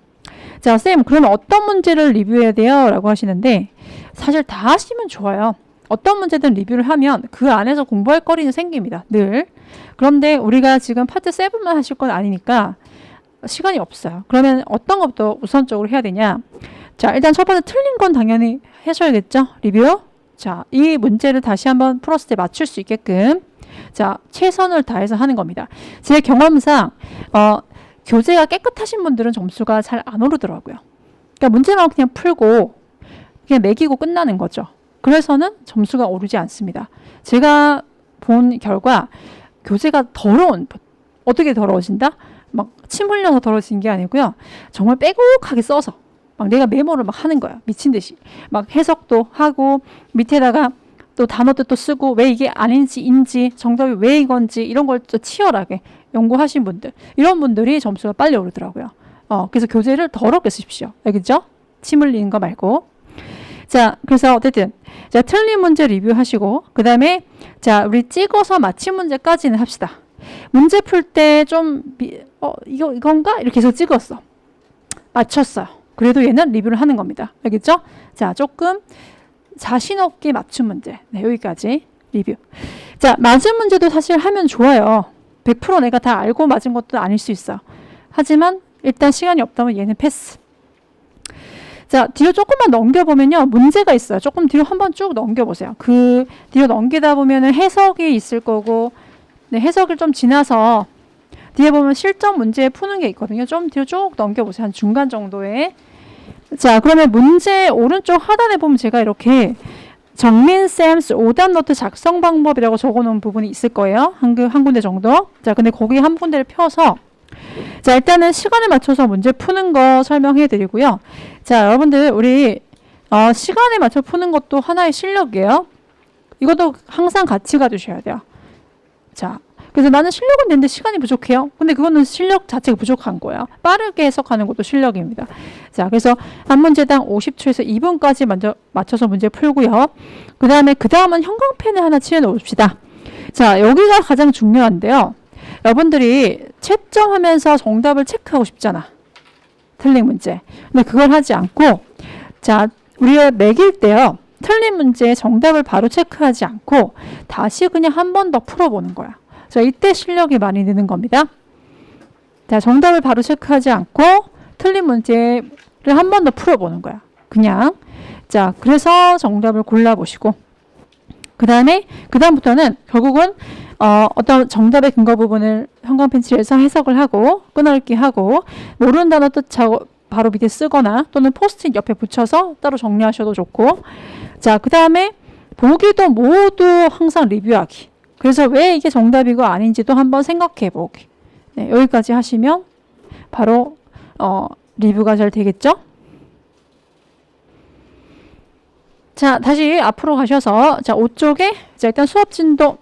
S1: 자, 쌤, 그러면 어떤 문제를 리뷰해야 돼요? 라고 하시는데 사실 다 하시면 좋아요. 어떤 문제든 리뷰를 하면 그 안에서 공부할 거리는 생깁니다. 늘. 그런데 우리가 지금 파트 7만 하실 건 아니니까 시간이 없어요. 그러면 어떤 것부터 우선적으로 해야 되냐? 자, 일단 첫 번째 틀린 건 당연히 하셔야겠죠? 리뷰. 자, 이 문제를 다시 한번 풀었을 때 맞출 수 있게끔 자, 최선을 다해서 하는 겁니다. 제 경험상 교재가 깨끗하신 분들은 점수가 잘 안 오르더라고요. 그러니까 문제만 그냥 풀고 그냥 매기고 끝나는 거죠. 그래서는 점수가 오르지 않습니다. 제가 본 결과 교재가 더러운 어떻게 더러워진다? 막 침 흘려서 더러워진 게 아니고요. 정말 빼곡하게 써서 막 내가 메모를 막 하는 거야. 미친 듯이. 막 해석도 하고 밑에다가 또 단어도 또 쓰고 왜 이게 아닌지 정답이 왜 이건지 이런 걸 또 치열하게 연구하신 분들 이런 분들이 점수가 빨리 오르더라고요. 그래서 교재를 더럽게 쓰십시오. 알겠죠? 침 흘리는 거 말고. 자, 그래서 어쨌든 자, 틀린 문제 리뷰하시고 그 다음에 자, 우리 찍어서 맞힌 문제까지는 합시다. 문제 풀 때 좀 이건가? 이렇게 해서 찍었어. 맞췄어요. 그래도 얘는 리뷰를 하는 겁니다. 알겠죠? 자, 조금 자신 없게 맞춘 문제. 네, 여기까지 리뷰. 자, 맞은 문제도 사실 하면 좋아요. 100% 내가 다 알고 맞은 것도 아닐 수 있어. 하지만 일단 시간이 없다면 얘는 패스. 자, 뒤로 조금만 넘겨보면요. 문제가 있어요. 조금 뒤로 한번 쭉 넘겨보세요. 그 뒤로 넘기다 보면은 해석이 있을 거고 네, 해석을 좀 지나서 뒤에 보면 실전 문제 푸는 게 있거든요. 좀 뒤로 쭉 넘겨보세요. 한 중간 정도에. 자, 그러면 문제 오른쪽 하단에 보면 제가 이렇게 정민쌤's 오답 노트 작성 방법이라고 적어놓은 부분이 있을 거예요. 한 군데 정도. 자, 근데 거기 한 군데를 펴서 자, 일단은 시간에 맞춰서 문제 푸는 거 설명해 드리고요. 자, 여러분들 우리 시간에 맞춰 푸는 것도 하나의 실력이에요. 이것도 항상 같이 가주셔야 돼요. 자, 그래서 나는 실력은 되는데 시간이 부족해요. 근데 그거는 실력 자체가 부족한 거예요. 빠르게 해석하는 것도 실력입니다. 자, 그래서 한 문제당 50초에서 2분까지 먼저 맞춰서 문제 풀고요. 그 다음은 형광펜을 하나 칠해 놓읍시다. 자, 여기가 가장 중요한데요. 여러분들이 채점하면서 정답을 체크하고 싶잖아. 틀린 문제. 근데 그걸 하지 않고, 자, 우리가 매길 때요. 틀린 문제의 정답을 바로 체크하지 않고 다시 그냥 한 번 더 풀어보는 거야. 자, 이때 실력이 많이 느는 겁니다. 자, 정답을 바로 체크하지 않고 틀린 문제를 한 번 더 풀어보는 거야. 그냥. 자, 그래서 정답을 골라보시고 그다음부터는 결국은 어떤 정답의 근거 부분을 형광펜칠해서 해석을 하고 끊어읽기 하고 모르는 단어 뜻하고 바로 밑에 쓰거나 또는 포스트잇 옆에 붙여서 따로 정리하셔도 좋고, 자, 그 다음에 보기도 모두 항상 리뷰하기. 그래서 왜 이게 정답이고 아닌지도 한번 생각해 보기. 네, 여기까지 하시면 바로 리뷰가 잘 되겠죠? 자, 다시 앞으로 가셔서 자, 5쪽에 자, 일단 수업 진도.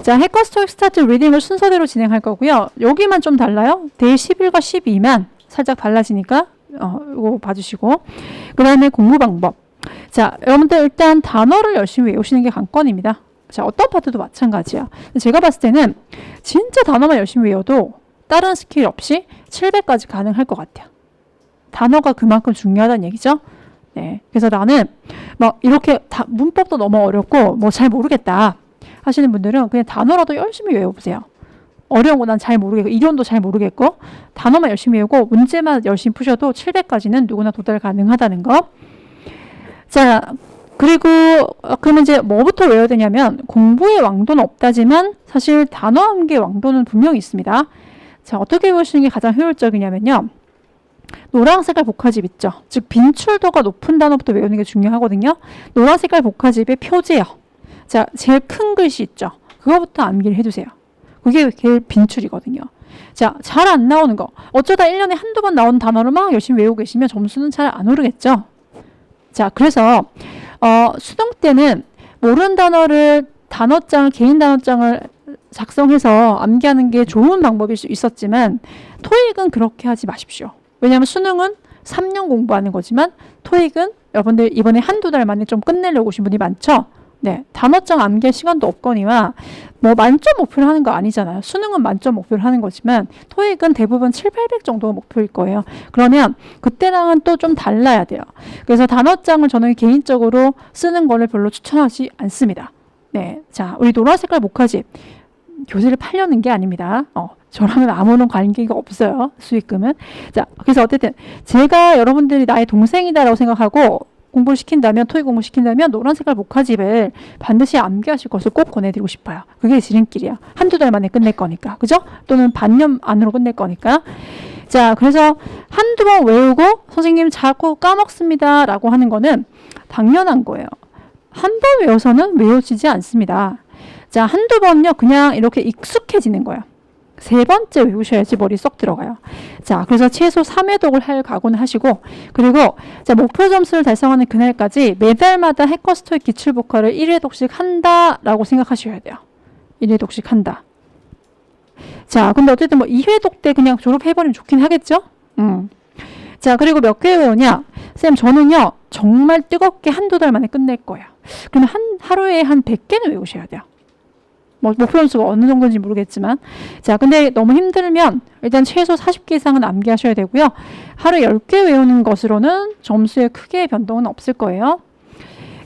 S1: 자, 해커스 토익 스타트 리딩을 순서대로 진행할 거고요. 여기만 좀 달라요. 데이 11과 12만 살짝 달라지니까 이거 봐주시고, 그 다음에 공부 방법. 자, 여러분들 일단 단어를 열심히 외우시는 게 관건입니다. 자, 어떤 파트도 마찬가지야. 제가 봤을 때는 진짜 단어만 열심히 외워도 다른 스킬 없이 700까지 가능할 것 같아요. 단어가 그만큼 중요하다는 얘기죠. 네, 그래서 나는 막 이렇게 문법도 너무 어렵고 뭐 잘 모르겠다 하시는 분들은 그냥 단어라도 열심히 외워보세요. 어려운 거 난 잘 모르겠고 이론도 잘 모르겠고 단어만 열심히 외우고 문제만 열심히 푸셔도 700까지는 누구나 도달 가능하다는 거. 자, 그리고 그러면 이제 뭐부터 외워야 되냐면 공부의 왕도는 없다지만 사실 단어 암기의 왕도는 분명히 있습니다. 자, 어떻게 외우시는 게 가장 효율적이냐면요. 노란 색깔 복화집 있죠. 즉 빈출도가 높은 단어부터 외우는 게 중요하거든요. 노란 색깔 복화집의 표제요. 자, 제일 큰 글씨 있죠. 그거부터 암기를 해주세요. 그게 제일 빈출이거든요. 자, 잘 안 나오는 거. 어쩌다 1년에 한두 번 나오는 단어를 막 열심히 외우고 계시면 점수는 잘 안 오르겠죠. 자, 그래서 수능 때는 모르는 단어를 개인 단어장을 작성해서 암기하는 게 좋은 방법일 수 있었지만 토익은 그렇게 하지 마십시오. 왜냐하면 수능은 3년 공부하는 거지만 토익은 여러분들 이번에 한두 달 만에 좀 끝내려고 오신 분이 많죠. 네, 단어장 암기할 시간도 없거니와 뭐 만점 목표를 하는 거 아니잖아요. 수능은 만점 목표를 하는 거지만 토익은 대부분 7, 800 정도가 목표일 거예요. 그러면 그때랑은 또 좀 달라야 돼요. 그래서 단어장을 저는 개인적으로 쓰는 거를 별로 추천하지 않습니다. 네, 자, 우리 노란 색깔 목화집 교재를 팔려는 게 아닙니다. 저랑은 아무런 관계가 없어요. 수익금은. 자, 그래서 어쨌든 제가 여러분들이 나의 동생이다라고 생각하고 공부를 시킨다면, 토익 공부 시킨다면 노란 색깔 목화집을 반드시 암기하실 것을 꼭 권해드리고 싶어요. 그게 지름길이야. 한두 달 만에 끝낼 거니까. 그죠? 또는 반년 안으로 끝낼 거니까. 자, 그래서 한두 번 외우고 선생님 자꾸 까먹습니다 라고 하는 거는 당연한 거예요. 한 번 외워서는 외워지지 않습니다. 자, 한두 번요 그냥 이렇게 익숙해지는 거예요. 세 번째 외우셔야지 머리 쏙 들어가요. 자, 그래서 최소 3회독을 할 각오는 하시고, 그리고 자, 목표 점수를 달성하는 그날까지 매달마다 해커스 토익 기출복화를 1회독씩 한다라고 생각하셔야 돼요. 1회독씩 한다. 자, 근데 어쨌든 뭐 2회독 때 그냥 졸업해버리면 좋긴 하겠죠? 자, 그리고 몇 개 외우냐? 쌤, 저는요 정말 뜨겁게 한두 달 만에 끝낼 거예요. 그러면 하루에 한 100개는 외우셔야 돼요. 뭐 목표 점수가 어느 정도인지 모르겠지만, 자, 근데 너무 힘들면 일단 최소 40개 이상은 암기하셔야 되고요. 하루 10개 외우는 것으로는 점수에 크게 변동은 없을 거예요.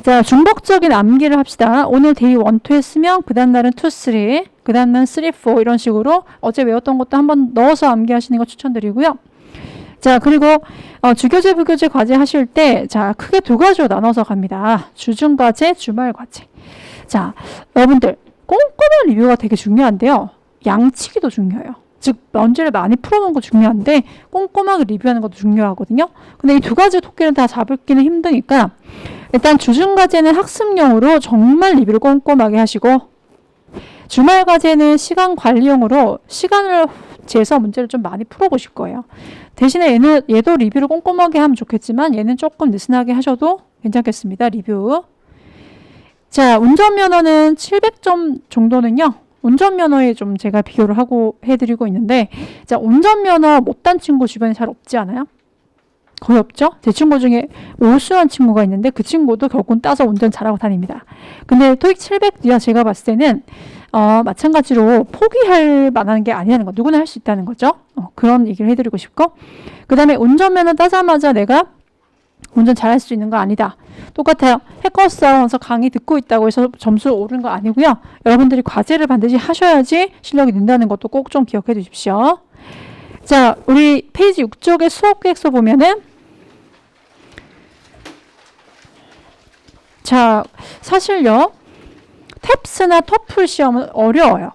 S1: 자, 중복적인 암기를 합시다. 오늘 데이 1, 2 했으면 그 다음 날은 2, 3, 그 다음 날은 3, 4 이런 식으로 어제 외웠던 것도 한번 넣어서 암기하시는 거 추천드리고요. 자, 그리고 주교재, 부교재 과제 하실 때 자, 크게 두 가지로 나눠서 갑니다. 주중과제, 주말과제. 자, 여러분들 꼼꼼한 리뷰가 되게 중요한데요. 양치기도 중요해요. 즉 문제를 많이 풀어놓은 거 중요한데 꼼꼼하게 리뷰하는 것도 중요하거든요. 근데 이 두 가지 토끼는 다 잡기는 힘드니까 일단 주중과제는 학습용으로 정말 리뷰를 꼼꼼하게 하시고, 주말과제는 시간 관리용으로 시간을 재서 문제를 좀 많이 풀어보실 거예요. 대신에 얘도 리뷰를 꼼꼼하게 하면 좋겠지만 얘는 조금 느슨하게 하셔도 괜찮겠습니다. 리뷰. 자, 운전면허는 700점 정도는요. 운전면허에 좀 제가 비교를 하고 해드리고 있는데, 자, 운전면허 못딴 친구 주변에 잘 없지 않아요? 거의 없죠? 제 친구 중에 오수한 친구가 있는데 그 친구도 결국은 따서 운전 잘하고 다닙니다. 근데 토익 700야 제가 봤을 때는 마찬가지로 포기할 만한 게 아니라는 거. 누구나 할 수 있다는 거죠. 그런 얘기를 해드리고 싶고, 그 다음에 운전면허 따자마자 내가 운전 잘할 수 있는 거 아니다. 똑같아요. 해커스타워에서 강의 듣고 있다고 해서 점수 오르는 거 아니고요. 여러분들이 과제를 반드시 하셔야지 실력이 는다는 것도 꼭 좀 기억해 두십시오. 자, 우리 페이지 6쪽의 수업 계획서 보면은, 자, 사실요, 탭스나 토플 시험은 어려워요.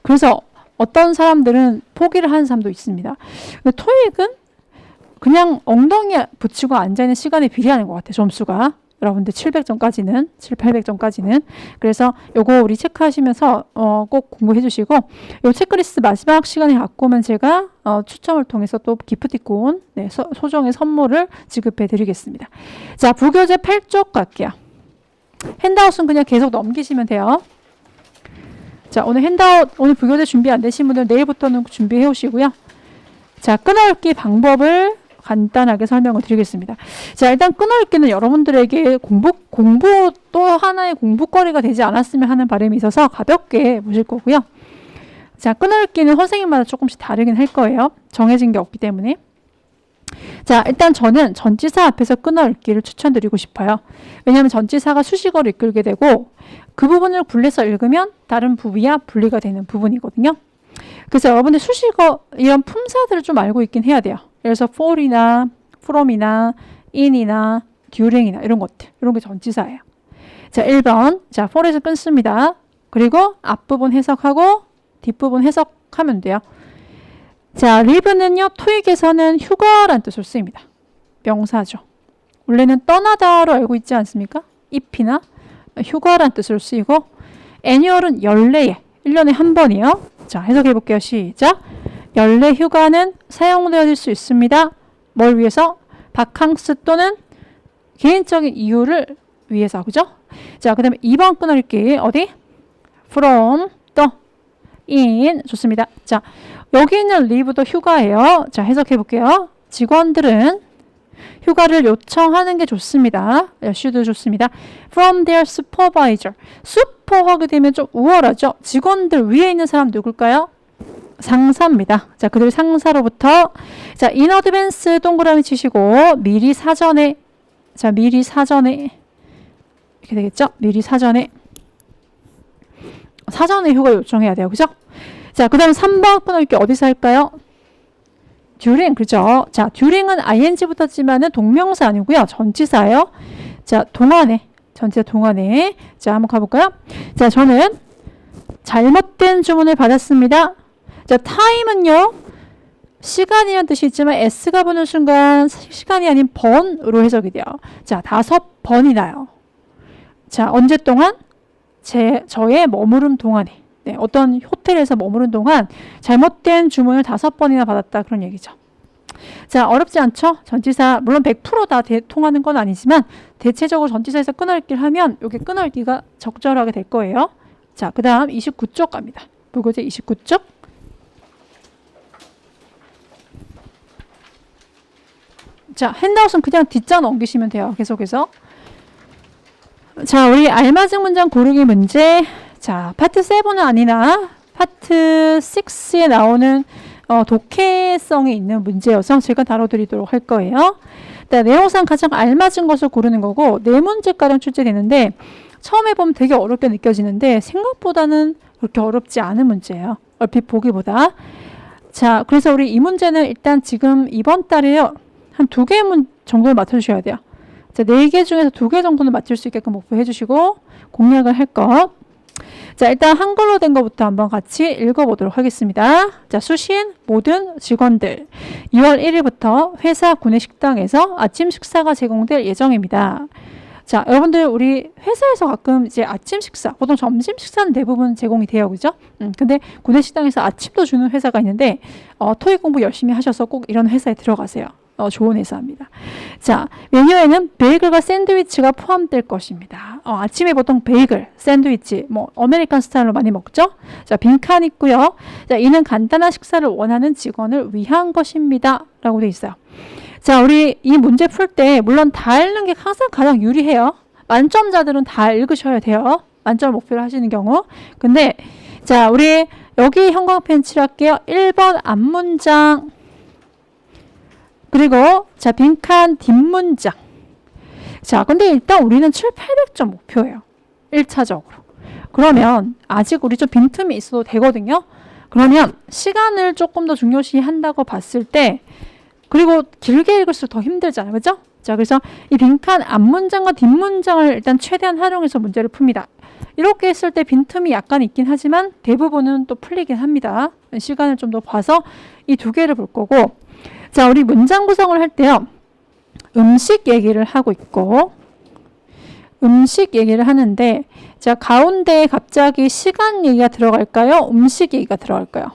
S1: 그래서 어떤 사람들은 포기를 하는 사람도 있습니다. 근데 토익은 그냥 엉덩이에 붙이고 앉아있는 시간에 비례하는 것 같아요. 점수가. 여러분들 700점까지는, 800점까지는. 그래서 요거 우리 체크하시면서 꼭 공부해 주시고, 요 체크리스트 마지막 시간에 갖고 오면 제가 추첨을 통해서 또 기프티콘, 네, 소정의 선물을 지급해 드리겠습니다. 자, 부교재 8쪽 갈게요. 핸드아웃은 그냥 계속 넘기시면 돼요. 자, 오늘 핸드아웃, 오늘 부교재 준비 안 되신 분들은 내일부터는 준비해 오시고요. 자, 끊어읽기 방법을 간단하게 설명을 드리겠습니다. 자, 일단 끊어읽기는 여러분들에게 공부 또 하나의 공부거리가 되지 않았으면 하는 바람이 있어서 가볍게 보실 거고요. 자, 끊어읽기는 선생님마다 조금씩 다르긴 할 거예요. 정해진 게 없기 때문에. 자, 일단 저는 전치사 앞에서 끊어읽기를 추천드리고 싶어요. 왜냐하면 전치사가 수식어를 이끌게 되고 그 부분을 분리해서 읽으면 다른 부위와 분리가 되는 부분이거든요. 그래서 여러분들 수식어 이런 품사들을 좀 알고 있긴 해야 돼요. 그래서 for이나 from이나 in이나 during이나 이런 것들, 이런 게 전치사예요. 자, 1번. 자, for에서 끊습니다. 그리고 앞부분 해석하고 뒷부분 해석하면 돼요. 자, live는요, 토익에서는 휴가라는 뜻으로 쓰입니다. 명사죠. 원래는 떠나다로 알고 있지 않습니까? if이나 휴가라는 뜻으로 쓰이고, annual은 연례에 1년에 한 번이에요. 자, 해석해 볼게요. 시작. 연례 휴가는 사용되어질 수 있습니다. 뭘 위해서? 바캉스 또는 개인적인 이유를 위해서. 그죠? 자, 그 다음에 2번 끊어읽기. 어디? from, 또, in. 좋습니다. 자, 여기 있는 leave도 휴가예요. 자, 해석해 볼게요. 직원들은 휴가를 요청하는 게 좋습니다. should 좋습니다. from their supervisor. super 하게 되면 좀 우월하죠. 직원들 위에 있는 사람 누굴까요? 상사입니다. 자, 그들 상사로부터, 자, in advance 동그라미 치시고 미리 사전에, 자, 미리 사전에 이렇게 되겠죠? 미리 사전에 휴가 요청해야 돼요. 그죠? 자, 그 다음에 3번 끊어읽기 어디서 할까요? during, 그죠? 자, during은 ing 붙었지만은 동명사 아니고요. 전치사예요. 자, 동안에, 전치사 동안에. 자, 한번 가볼까요? 자, 저는 잘못된 주문을 받았습니다. 자, time은요, 시간이라는 뜻이 있지만 s가 붙는 순간 시간이 아닌 번으로 해석이 돼요. 자, 5번이나요. 자, 언제 동안? 저의 머무름 동안에. 네, 어떤 호텔에서 머무른 동안 잘못된 주문을 5번이나 받았다. 그런 얘기죠. 자, 어렵지 않죠? 전치사, 물론 100% 다 통하는 건 아니지만 대체적으로 전치사에서 끊어읽기를 하면 이게 끊어읽기가 적절하게 될 거예요. 자, 그 다음 29쪽 갑니다. 부교재 29쪽. 자, 핸드아웃은 그냥 뒷자 넘기시면 돼요. 계속해서. 자, 우리 알맞은 문장 고르기 문제. 자, 파트 7은 아니나 파트 6에 나오는 독해성이 있는 문제여서 제가 다뤄드리도록 할 거예요. 내용상 가장 알맞은 것을 고르는 거고 4문제가량 출제되는데 처음에 보면 되게 어렵게 느껴지는데 생각보다는 그렇게 어렵지 않은 문제예요. 얼핏 보기보다. 자, 그래서 우리 이 문제는 일단 지금 이번 달에요. 한 2개 정도를 맞춰주셔야 돼요. 자, 4개 중에서 2개 정도는 맞출 수 있게끔 목표해 주시고 공략을 할 것. 자, 일단 한글로 된 것부터 한번 같이 읽어보도록 하겠습니다. 자, 수신 모든 직원들 2월 1일부터 회사 구내식당에서 아침 식사가 제공될 예정입니다. 자, 여러분들 우리 회사에서 가끔 이제 아침 식사, 보통 점심 식사는 대부분 제공이 돼요. 그죠? 근데 구내식당에서 아침도 주는 회사가 있는데 토익 공부 열심히 하셔서 꼭 이런 회사에 들어가세요. 좋은 회사입니다. 자, 메뉴에는 베이글과 샌드위치가 포함될 것입니다. 아침에 보통 베이글, 샌드위치, 뭐 아메리칸 스타일로 많이 먹죠. 자, 빈칸 있고요. 자, 이는 간단한 식사를 원하는 직원을 위한 것입니다. 라고 돼 있어요. 자, 우리 이 문제 풀 때 물론 다 읽는 게 항상 가장 유리해요. 만점자들은 다 읽으셔야 돼요. 만점을 목표로 하시는 경우. 근데 자, 우리 여기 형광펜 칠할게요. 1번 앞문장 그리고 자, 빈칸 뒷문장. 자, 근데 일단 우리는 7, 800점 목표예요. 1차적으로. 그러면 아직 우리 좀 빈틈이 있어도 되거든요. 그러면 시간을 조금 더 중요시 한다고 봤을 때 그리고 길게 읽을수록 더 힘들잖아요. 그죠? 자, 그래서 이 빈칸 앞문장과 뒷문장을 일단 최대한 활용해서 문제를 풉니다. 이렇게 했을 때 빈틈이 약간 있긴 하지만 대부분은 또 풀리긴 합니다. 시간을 좀 더 봐서 이 두 개를 볼 거고 자, 우리 문장 구성을 할 때요. 음식 얘기를 하고 있고 음식 얘기를 하는데 자, 가운데에 갑자기 시간 얘기가 들어갈까요? 음식 얘기가 들어갈까요?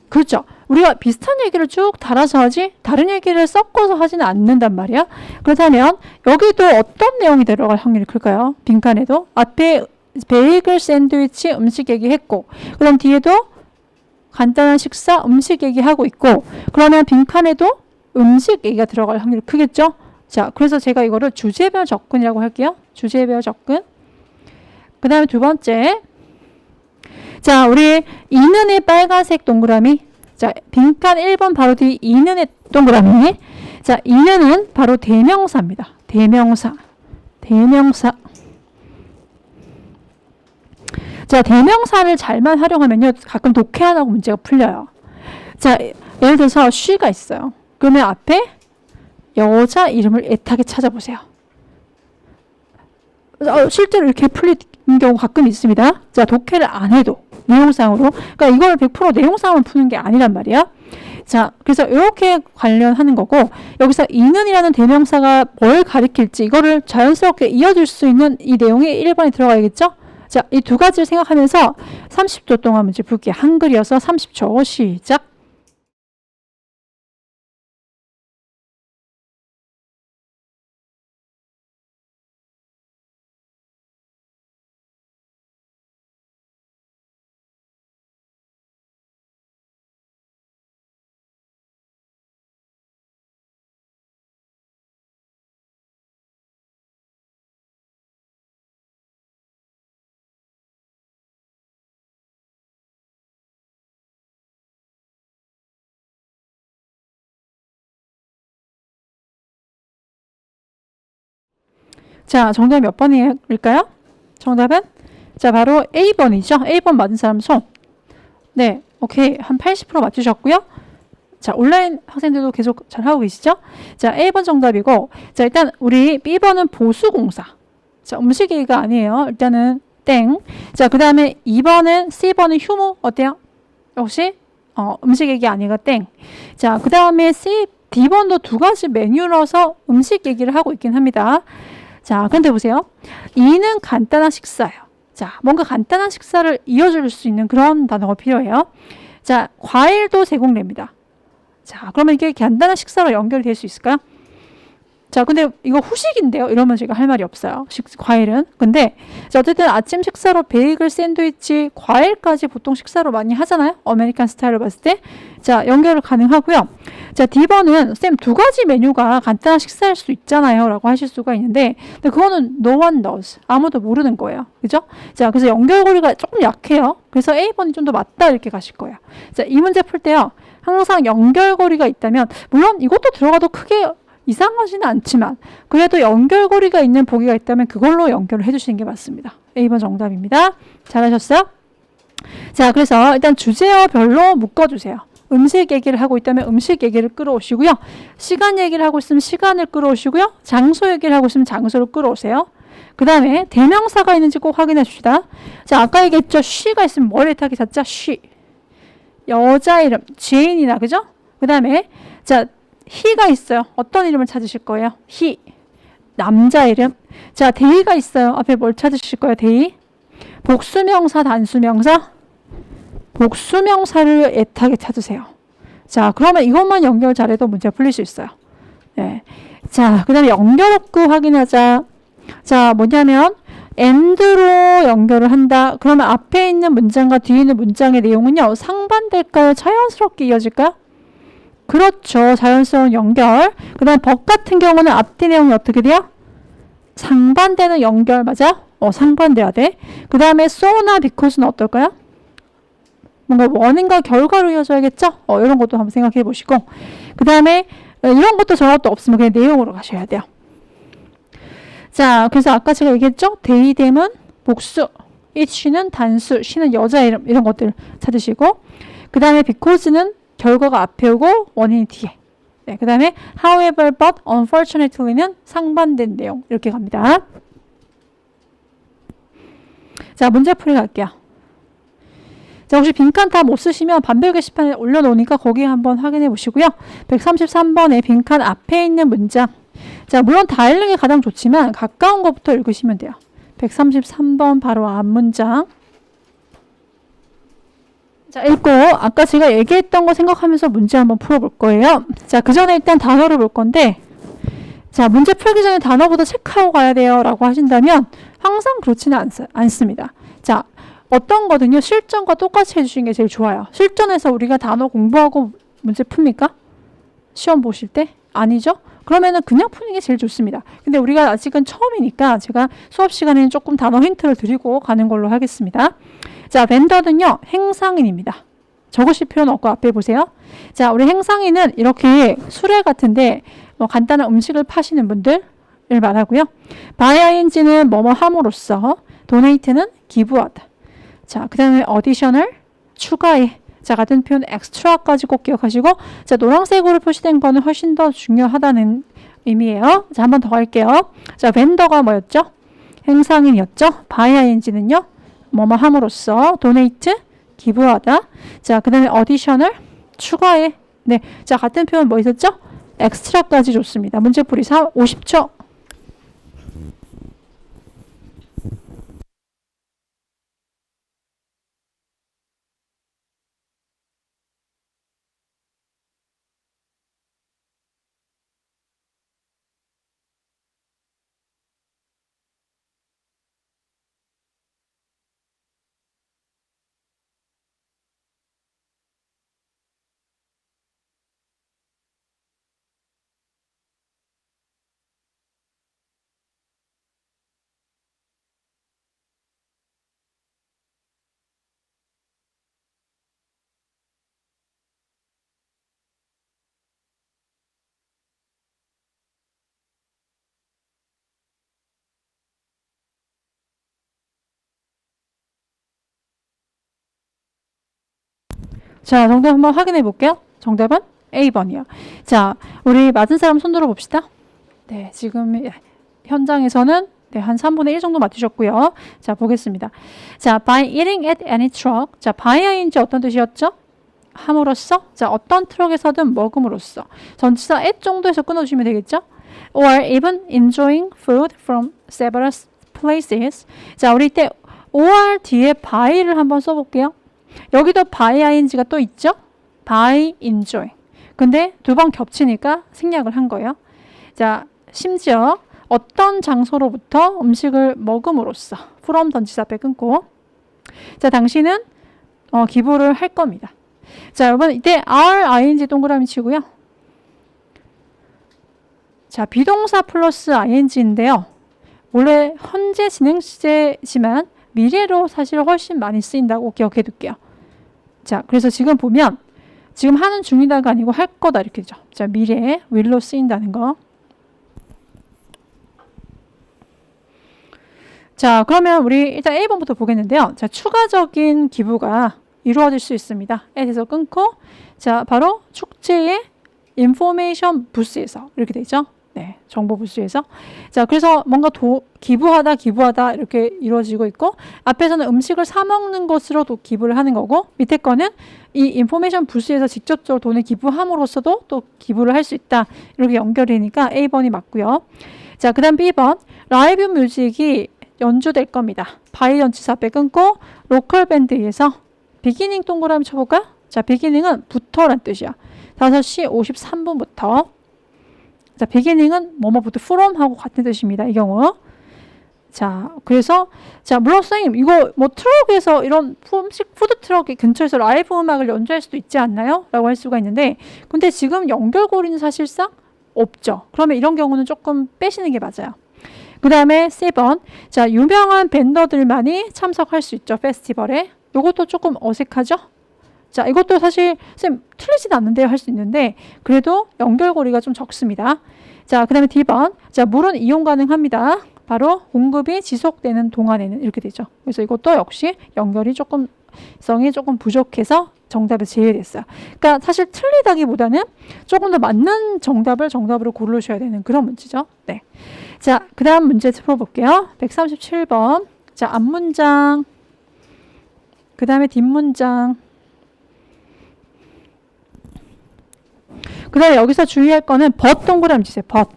S1: 그렇죠. 우리가 비슷한 얘기를 쭉 달아서 하지 다른 얘기를 섞어서 하지는 않는단 말이야. 그렇다면 여기도 어떤 내용이 들어갈 확률이 클까요? 빈칸에도 앞에 베이글 샌드위치 음식 얘기했고 그 다음 뒤에도 간단한 식사 음식 얘기하고 있고 그러면 빈칸에도 음식 얘기가 들어갈 확률이 크겠죠? 자, 그래서 제가 이거를 주제별 접근이라고 할게요. 주제별 접근. 그 다음에 두 번째 자, 우리 이는의 빨간색 동그라미 자, 빈칸 1번 바로 뒤 이는의 동그라미 자, 이는은 바로 대명사입니다. 대명사. 자, 대명사를 잘만 활용하면요. 가끔 독해 안 하고 문제가 풀려요. 자, 예를 들어서 she가 있어요. 그러면 앞에 여자 이름을 애타게 찾아보세요. 실제로 이렇게 풀리는 경우 가끔 있습니다. 자, 독해를 안 해도 내용상으로. 그러니까 이걸 100% 내용상으로 푸는 게 아니란 말이야. 자, 그래서 이렇게 관련하는 거고 여기서 이는이라는 대명사가 뭘 가리킬지 이거를 자연스럽게 이어줄 수 있는 이 내용이 1번에 들어가야겠죠? 자, 이 두 가지를 생각하면서 30초 동안 문제 풀기 한글이어서 30초 시작. 자, 정답이 몇 번일까요? 정답은? 자, 바로 A번이죠. A번 맞은 사람 손. 네, 오케이. 한 80% 맞추셨고요. 자, 온라인 학생들도 계속 잘 하고 계시죠? 자, A번 정답이고, 자, 일단 우리 B번은 보수공사. 자, 음식 얘기가 아니에요. 일단은 땡. 자, 그 다음에 2번은 C번은 휴무. 어때요? 역시 음식 얘기 아니가 땡. 자, 그 다음에 D번도 두 가지 메뉴라서 음식 얘기를 하고 있긴 합니다. 자, 근데 보세요. 이는 간단한 식사예요. 자, 뭔가 간단한 식사를 이어줄 수 있는 그런 단어가 필요해요. 자, 과일도 제공됩니다. 자, 그러면 이게 간단한 식사로 연결이 될 수 있을까요? 자, 근데 이거 후식인데요. 이러면 제가 할 말이 없어요. 과일은. 근데 자, 어쨌든 아침 식사로 베이글, 샌드위치, 과일까지 보통 식사로 많이 하잖아요. 아메리칸 스타일로 봤을 때. 자, 연결을 가능하고요. 자, D번은 쌤 두 가지 메뉴가 간단한 식사일 수 있잖아요. 라고 하실 수가 있는데 근데 그거는 no one knows. 아무도 모르는 거예요. 그죠? 자, 그래서 연결고리가 조금 약해요. 그래서 A번이 좀 더 맞다 이렇게 가실 거예요. 자, 이 문제 풀 때요. 항상 연결고리가 있다면 물론 이것도 들어가도 크게 이상하지는 않지만 그래도 연결고리가 있는 보기가 있다면 그걸로 연결을 해주시는 게 맞습니다. A번 정답입니다. 잘하셨어요? 자, 그래서 일단 주제어별로 묶어주세요. 음식 얘기를 하고 있다면 음식 얘기를 끌어오시고요. 시간 얘기를 하고 있으면 시간을 끌어오시고요. 장소 얘기를 하고 있으면 장소를 끌어오세요. 그 다음에 대명사가 있는지 꼭 확인해 줍시다. 자, 아까 얘기했죠. she가 있으면 뭘 애타게 찾자? she. 여자 이름, 제인이나, 그죠? 그 다음에 자, he가 있어요. 어떤 이름을 찾으실 거예요? he. 남자 이름. 자, they가 있어요. 앞에 뭘 찾으실 거예요? they. 복수명사, 단수명사? 복수명사를 애타게 찾으세요. 자, 그러면 이것만 연결 잘해도 문제 풀릴 수 있어요. 네. 자, 그 다음에 연결 구 확인하자. 자, 뭐냐면 and로 연결을 한다. 그러면 앞에 있는 문장과 뒤에 있는 문장의 내용은요. 상반될까요? 자연스럽게 이어질까요? 그렇죠. 자연스러운 연결. 그 다음에 but 같은 경우는 앞뒤 내용이 어떻게 돼요? 상반되는 연결 맞아? 상반돼야 돼. 그 다음에 so나 because는 어떨까요? 뭔가 원인과 결과로 이어져야겠죠? 이런 것도 한번 생각해 보시고. 그 다음에 이런 것도 저런 것도 없으면 그냥 내용으로 가셔야 돼요. 자, 그래서 아까 제가 얘기했죠? they, them은 복수, it, she는 단수, she는 여자 이름 이런 것들 찾으시고 그 다음에 because는 결과가 앞에 오고 원인이 뒤에. 네, 그 다음에 however, but, unfortunately는 상반된 내용 이렇게 갑니다. 자, 문제풀이 갈게요. 자, 혹시 빈칸 다 못 쓰시면 반별 게시판에 올려놓으니까 거기 한번 확인해 보시고요. 133번에 빈칸 앞에 있는 문장. 자, 물론 다 읽는 게 가장 좋지만 가까운 것부터 읽으시면 돼요. 133번 바로 앞 문장. 자, 읽고 아까 제가 얘기했던 거 생각하면서 문제 한번 풀어볼 거예요. 자, 그 전에 일단 단어를 볼 건데 자, 문제 풀기 전에 단어부터 체크하고 가야 돼요 라고 하신다면 항상 그렇지는 않습니다. 자, 어떤 거든요. 실전과 똑같이 해주시는 게 제일 좋아요. 실전에서 우리가 단어 공부하고 문제 풉니까? 시험 보실 때? 아니죠? 그러면은 그냥 푸는 게 제일 좋습니다. 근데 우리가 아직은 처음이니까 제가 수업 시간에는 조금 단어 힌트를 드리고 가는 걸로 하겠습니다. 자, 벤더는요. 행상인입니다. 적으실 필요는 없고 앞에 보세요. 자, 우리 행상인은 이렇게 수레 같은데 뭐 간단한 음식을 파시는 분들을 말하고요. by ing는 뭐뭐 함으로써 donate는 기부하다. 자, 그 다음에 additional 추가해. 자, 같은 표현 extra까지 꼭 기억하시고 자, 노란색으로 표시된 거는 훨씬 더 중요하다는 의미예요. 자, 한 번 더 할게요. 자, 벤더가 뭐였죠? 행상인이었죠. by ing는요. 뭐뭐 함으로써 donate 기부하다. 자, 그 다음에 additional 추가해. 네, 자, 같은 표현 뭐 있었죠? extra까지 좋습니다. 문제풀이 50초. 자, 정답 한번 확인해 볼게요. 정답은 A번이요. 자, 우리 맞은 사람 손 들어 봅시다. 네, 지금 현장에서는 네, 한 3분의 1 정도 맞추셨고요. 자, 보겠습니다. 자, by eating at any truck. 자, by인지 어떤 뜻이었죠? 함으로써. 자, 어떤 트럭에서든 먹음으로써. 전치사 at 정도에서 끊어주시면 되겠죠? Or even enjoying food from several places. 자, 우리 이때 or 뒤에 by를 한번 써볼게요. 여기도 by ing가 또 있죠? by enjoy. 근데 두 번 겹치니까 생략을 한 거예요. 자, 심지어 어떤 장소로부터 음식을 먹음으로써 from 전치사 앞에 끊고 자, 당신은 기부를 할 겁니다. 자, 여러분 이때 are 동그라미 치고요. 자, 비동사 플러스 ing인데요. 원래 현재 진행 시제지만 미래로 사실 훨씬 많이 쓰인다고 기억해 둘게요. 자, 그래서 지금 보면 지금 하는 중이다가 아니고 할 거다 이렇게 되죠. 자, 미래에 will로 쓰인다는 거. 자, 그러면 우리 일단 A번부터 보겠는데요. 자, 추가적인 기부가 이루어질 수 있습니다. 에서 끊고 자, 바로 축제의 인포메이션 부스에서 이렇게 되죠. 네, 정보 부스에서. 자, 그래서 뭔가 기부하다 이렇게 이루어지고 있고 앞에서는 음식을 사 먹는 것으로 또 기부를 하는 거고 밑에 거는 이 인포메이션 부스에서 직접적으로 돈을 기부함으로써도 또 기부를 할 수 있다. 이렇게 연결되니까 A번이 맞고요. 자, 그 다음 B번 라이브 뮤직이 연주될 겁니다. 바이 전치사 앞에 끊고 로컬 밴드에서 비기닝 동그라미 쳐볼까요? 자, 비기닝은 부터란 뜻이야. 5시 53분부터. 자, beginning은 뭐뭐부터 from 하고 같은 뜻입니다. 이 경우. 자, 그래서 자, 물론 선생님 이거 뭐 트럭에서 이런 푸드 트럭 근처에서 라이브 음악을 연주할 수도 있지 않나요? 라고 할 수가 있는데 근데 지금 연결고리는 사실상 없죠. 그러면 이런 경우는 조금 빼시는 게 맞아요. 그 다음에 3번. 자, 유명한 밴더들만이 참석할 수 있죠. 페스티벌에. 이것도 조금 어색하죠? 자, 이것도 사실 쌤 틀리진 않는데 할 수 있는데 그래도 연결고리가 좀 적습니다. 자, 그 다음에 D번. 자, 물은 이용 가능합니다. 바로 공급이 지속되는 동안에는 이렇게 되죠. 그래서 이것도 역시 연결이 조금 성이 조금 부족해서 정답에 제외됐어요. 그러니까 사실 틀리다기보다는 조금 더 맞는 정답으로 고르셔야 되는 그런 문제죠. 네. 자, 그 다음 문제 풀어볼게요. 137번. 자, 앞문장. 그 다음에 뒷문장. 그 다음에 여기서 주의할 거는 but 동그라미 주세요. but.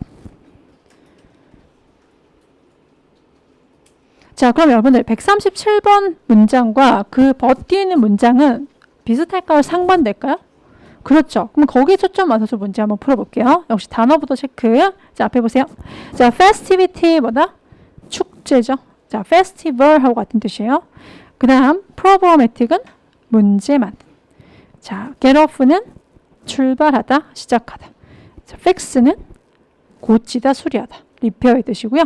S1: 자, 그럼 여러분들 137번 문장과 그 but 뒤에 있는 문장은 비슷할까요? 상반될까요? 그렇죠. 그럼 거기에 초점 맞춰서 문제 한번 풀어볼게요. 역시 단어부터 체크. 자, 앞에 보세요. 자, festivity 뭐다? 축제죠. 자, festival하고 같은 뜻이에요. 그 다음 problematic은 문제만. 자, get off는 출발하다, 시작하다. 자, fix는 고치다, 수리하다. repair의 뜻이고요.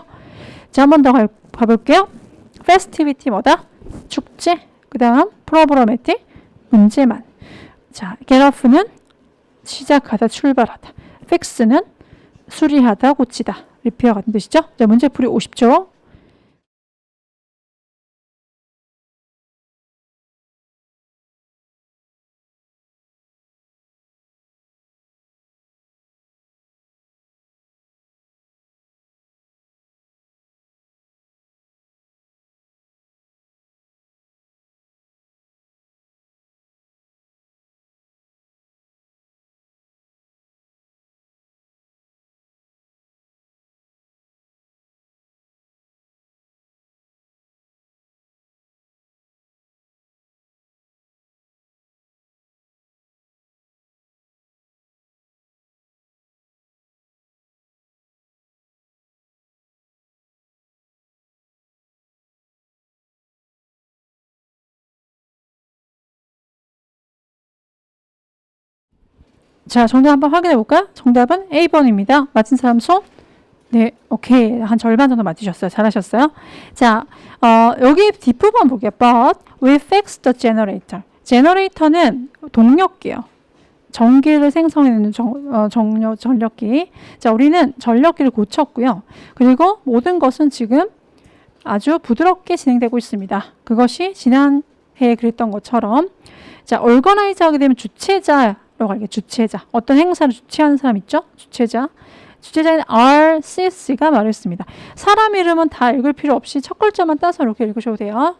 S1: 자, 한 번 더 가볼게요. festivity 뭐다? 축제. 그 다음 problematic 문제만. 자, get off는 시작하다, 출발하다. fix는 수리하다, 고치다. repair 같은 뜻이죠. 자, 문제풀이 50초. 자, 정답 한번 확인해 볼까요? 정답은 A번입니다. 맞힌 사람 손? 네, 오케이. 한 절반 정도 맞으셨어요. 잘하셨어요. 자, 여기 뒷부분 볼게요. But we fixed the generator. 제너레이터는 동력기예요. 전기를 생성해내는 전력기. 자, 우리는 전력기를 고쳤고요. 그리고 모든 것은 지금 아주 부드럽게 진행되고 있습니다. 그것이 지난해에 그랬던 것처럼 자, organize 하게 되면 주체자라고 할게요. 주체자. 어떤 행사를 주최하는 사람 있죠? 주체자. 주체자인 RCC가 말했습니다. 사람 이름은 다 읽을 필요 없이 첫 글자만 따서 이렇게 읽으셔도 돼요.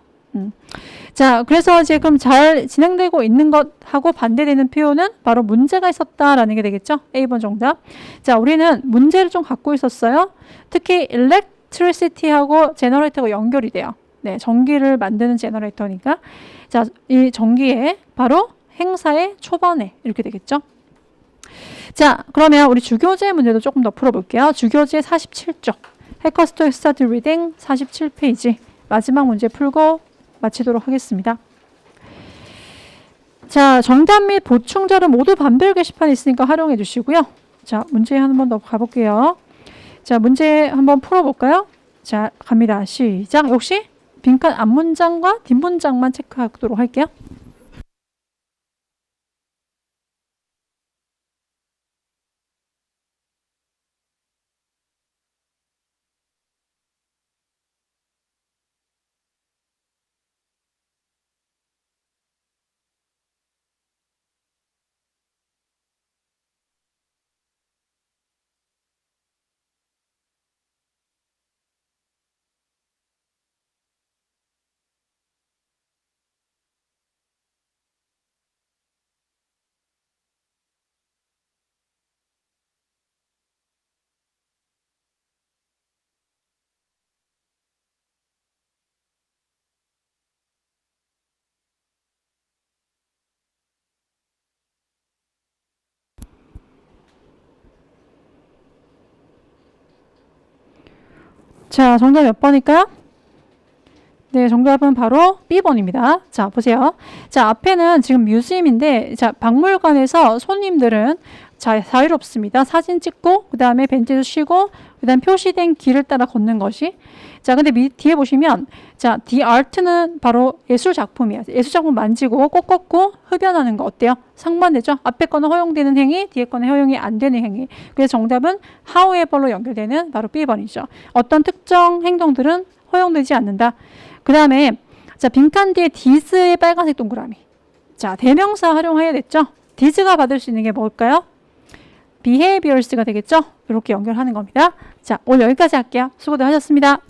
S1: 자, 그래서 지금 잘 진행되고 있는 것하고 반대되는 표현은 바로 문제가 있었다라는 게 되겠죠? A번 정답. 자, 우리는 문제를 좀 갖고 있었어요. 특히 electricity하고 제너레이터가 연결이 돼요. 네, 전기를 만드는 제너레이터니까. 자, 이 전기에 바로 행사의 초반에 이렇게 되겠죠? 자, 그러면 우리 주교재 문제도 조금 더 풀어볼게요. 주교재 47쪽. 해커스토 스타트 리딩 47페이지. 마지막 문제 풀고 마치도록 하겠습니다. 자, 정답 및 보충 자료 모두 반별 게시판에 있으니까 활용해 주시고요. 자, 문제 한 번 더 가볼게요. 자, 문제 한번 풀어볼까요? 자, 갑니다. 시작. 역시 빈칸 앞문장과 뒷문장만 체크하도록 할게요. 자, 정답 몇 번일까요? 네, 정답은 바로 B번입니다. 자, 보세요. 자, 앞에는 지금 뮤지엄인데, 자, 박물관에서 손님들은 자유롭습니다. 사진 찍고, 그 다음에 벤치에서 쉬고, 그 다음 표시된 길을 따라 걷는 것이. 자, 근데 뒤에 보시면, 자, The Art는 바로 예술 작품이에요. 예술 작품 만지고, 꼭 꺾고, 흡연하는 거 어때요? 상반되죠? 앞에 거는 허용되는 행위, 뒤에 거는 허용이 안 되는 행위. 그래서 정답은 however로 연결되는 바로 B번이죠. 어떤 특정 행동들은 허용되지 않는다. 그 다음에 자, 빈칸 뒤에 this의 빨간색 동그라미. 자, 대명사 활용해야 됐죠? this가 받을 수 있는 게 뭘까요? behaviors가 되겠죠? 이렇게 연결하는 겁니다. 자, 오늘 여기까지 할게요. 수고들 하셨습니다.